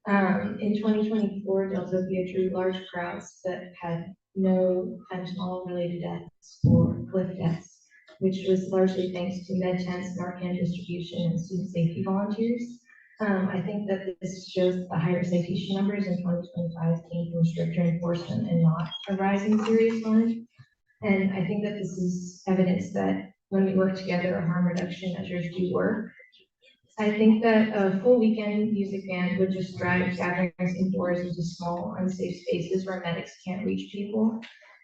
A: In 2024, Deltopia drew large crowds that had no fentanyl-related deaths or cliff deaths, which was largely thanks to med tents, Narcan distribution, and student safety volunteers. I think that this shows that the higher citation numbers in 2025 came from stricter enforcement and not a rising serious one. And I think that this is evidence that when we work together, harm reduction measures do work. I think that a full weekend music ban would just drive gatherings indoors into small, unsafe spaces where medics can't reach people.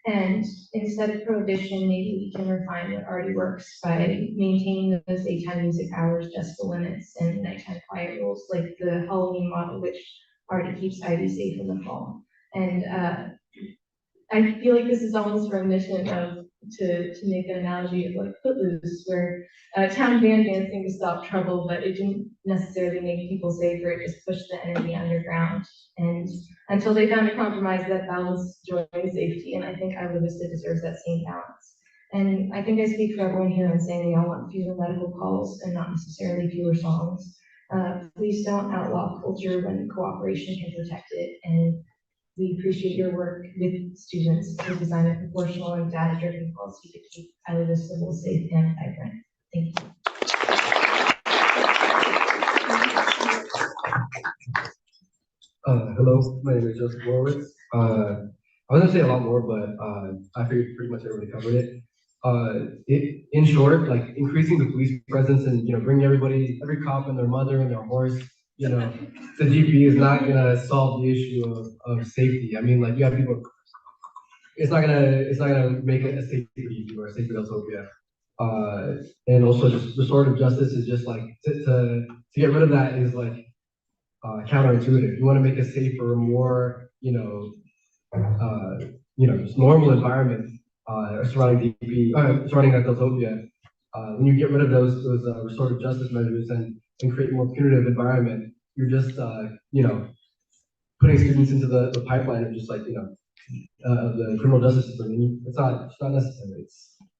A: And instead of prohibition, maybe we can refine what already works by maintaining those daytime music hours, decibel limits, and nighttime quiet rules, like the Halloween model, which already keeps Ivy safe in the fall. And I feel like this is almost remission of, to make an analogy of like Footloose, where town band dancing to stop trouble, but it didn't necessarily make people safer, it just pushed the energy underground. And until they found a compromise that balanced joy and safety, and I think Isla Vista deserves that same balance. And I think I speak for everyone here in saying we all want fewer medical calls and not necessarily fewer songs. Please don't outlaw culture when cooperation can protect it, and we appreciate your work with students to design a proportional and data-driven policy to keep Isla Vista both safe and vibrant. Thank you.
N: Hello, my name is Joseph Horowitz. I was gonna say a lot more, but I figured pretty much everybody covered it. In short, like increasing the police presence and bringing every cop and their mother and their horse, to DP is not gonna solve the issue of safety. I mean, like you have people. It's not gonna make it a safer DP or a safer Deltopia. And also just restorative justice is just like to get rid of that is like counterintuitive. You want to make a safer, more just normal environment surrounding DP, surrounding Deltopia. When you get rid of those restorative justice measures and create a more punitive environment, you're just putting students into the pipeline of just like the criminal justice system. And it's not necessary.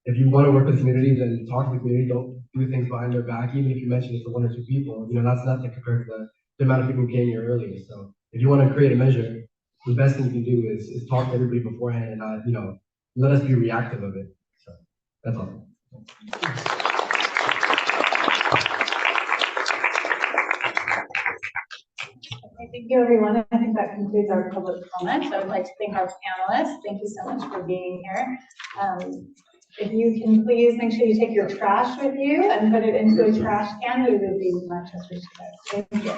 N: If you want to work with the community, then talk to the community. Don't do things behind their back, even if you mention it to one or two people. That's nothing compared to the amount of people who came here earlier. So if you want to create a measure, the best thing you can do is talk to everybody beforehand and not, let us be reactive of it. So that's all.
O: Thank you, everyone. I think that concludes our public comment. I would like to thank our panelists. Thank you so much for being here. If you can please make sure you take your trash with you and put it into a trash can, we would be much appreciative. Thank you.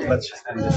U: Let's just end this.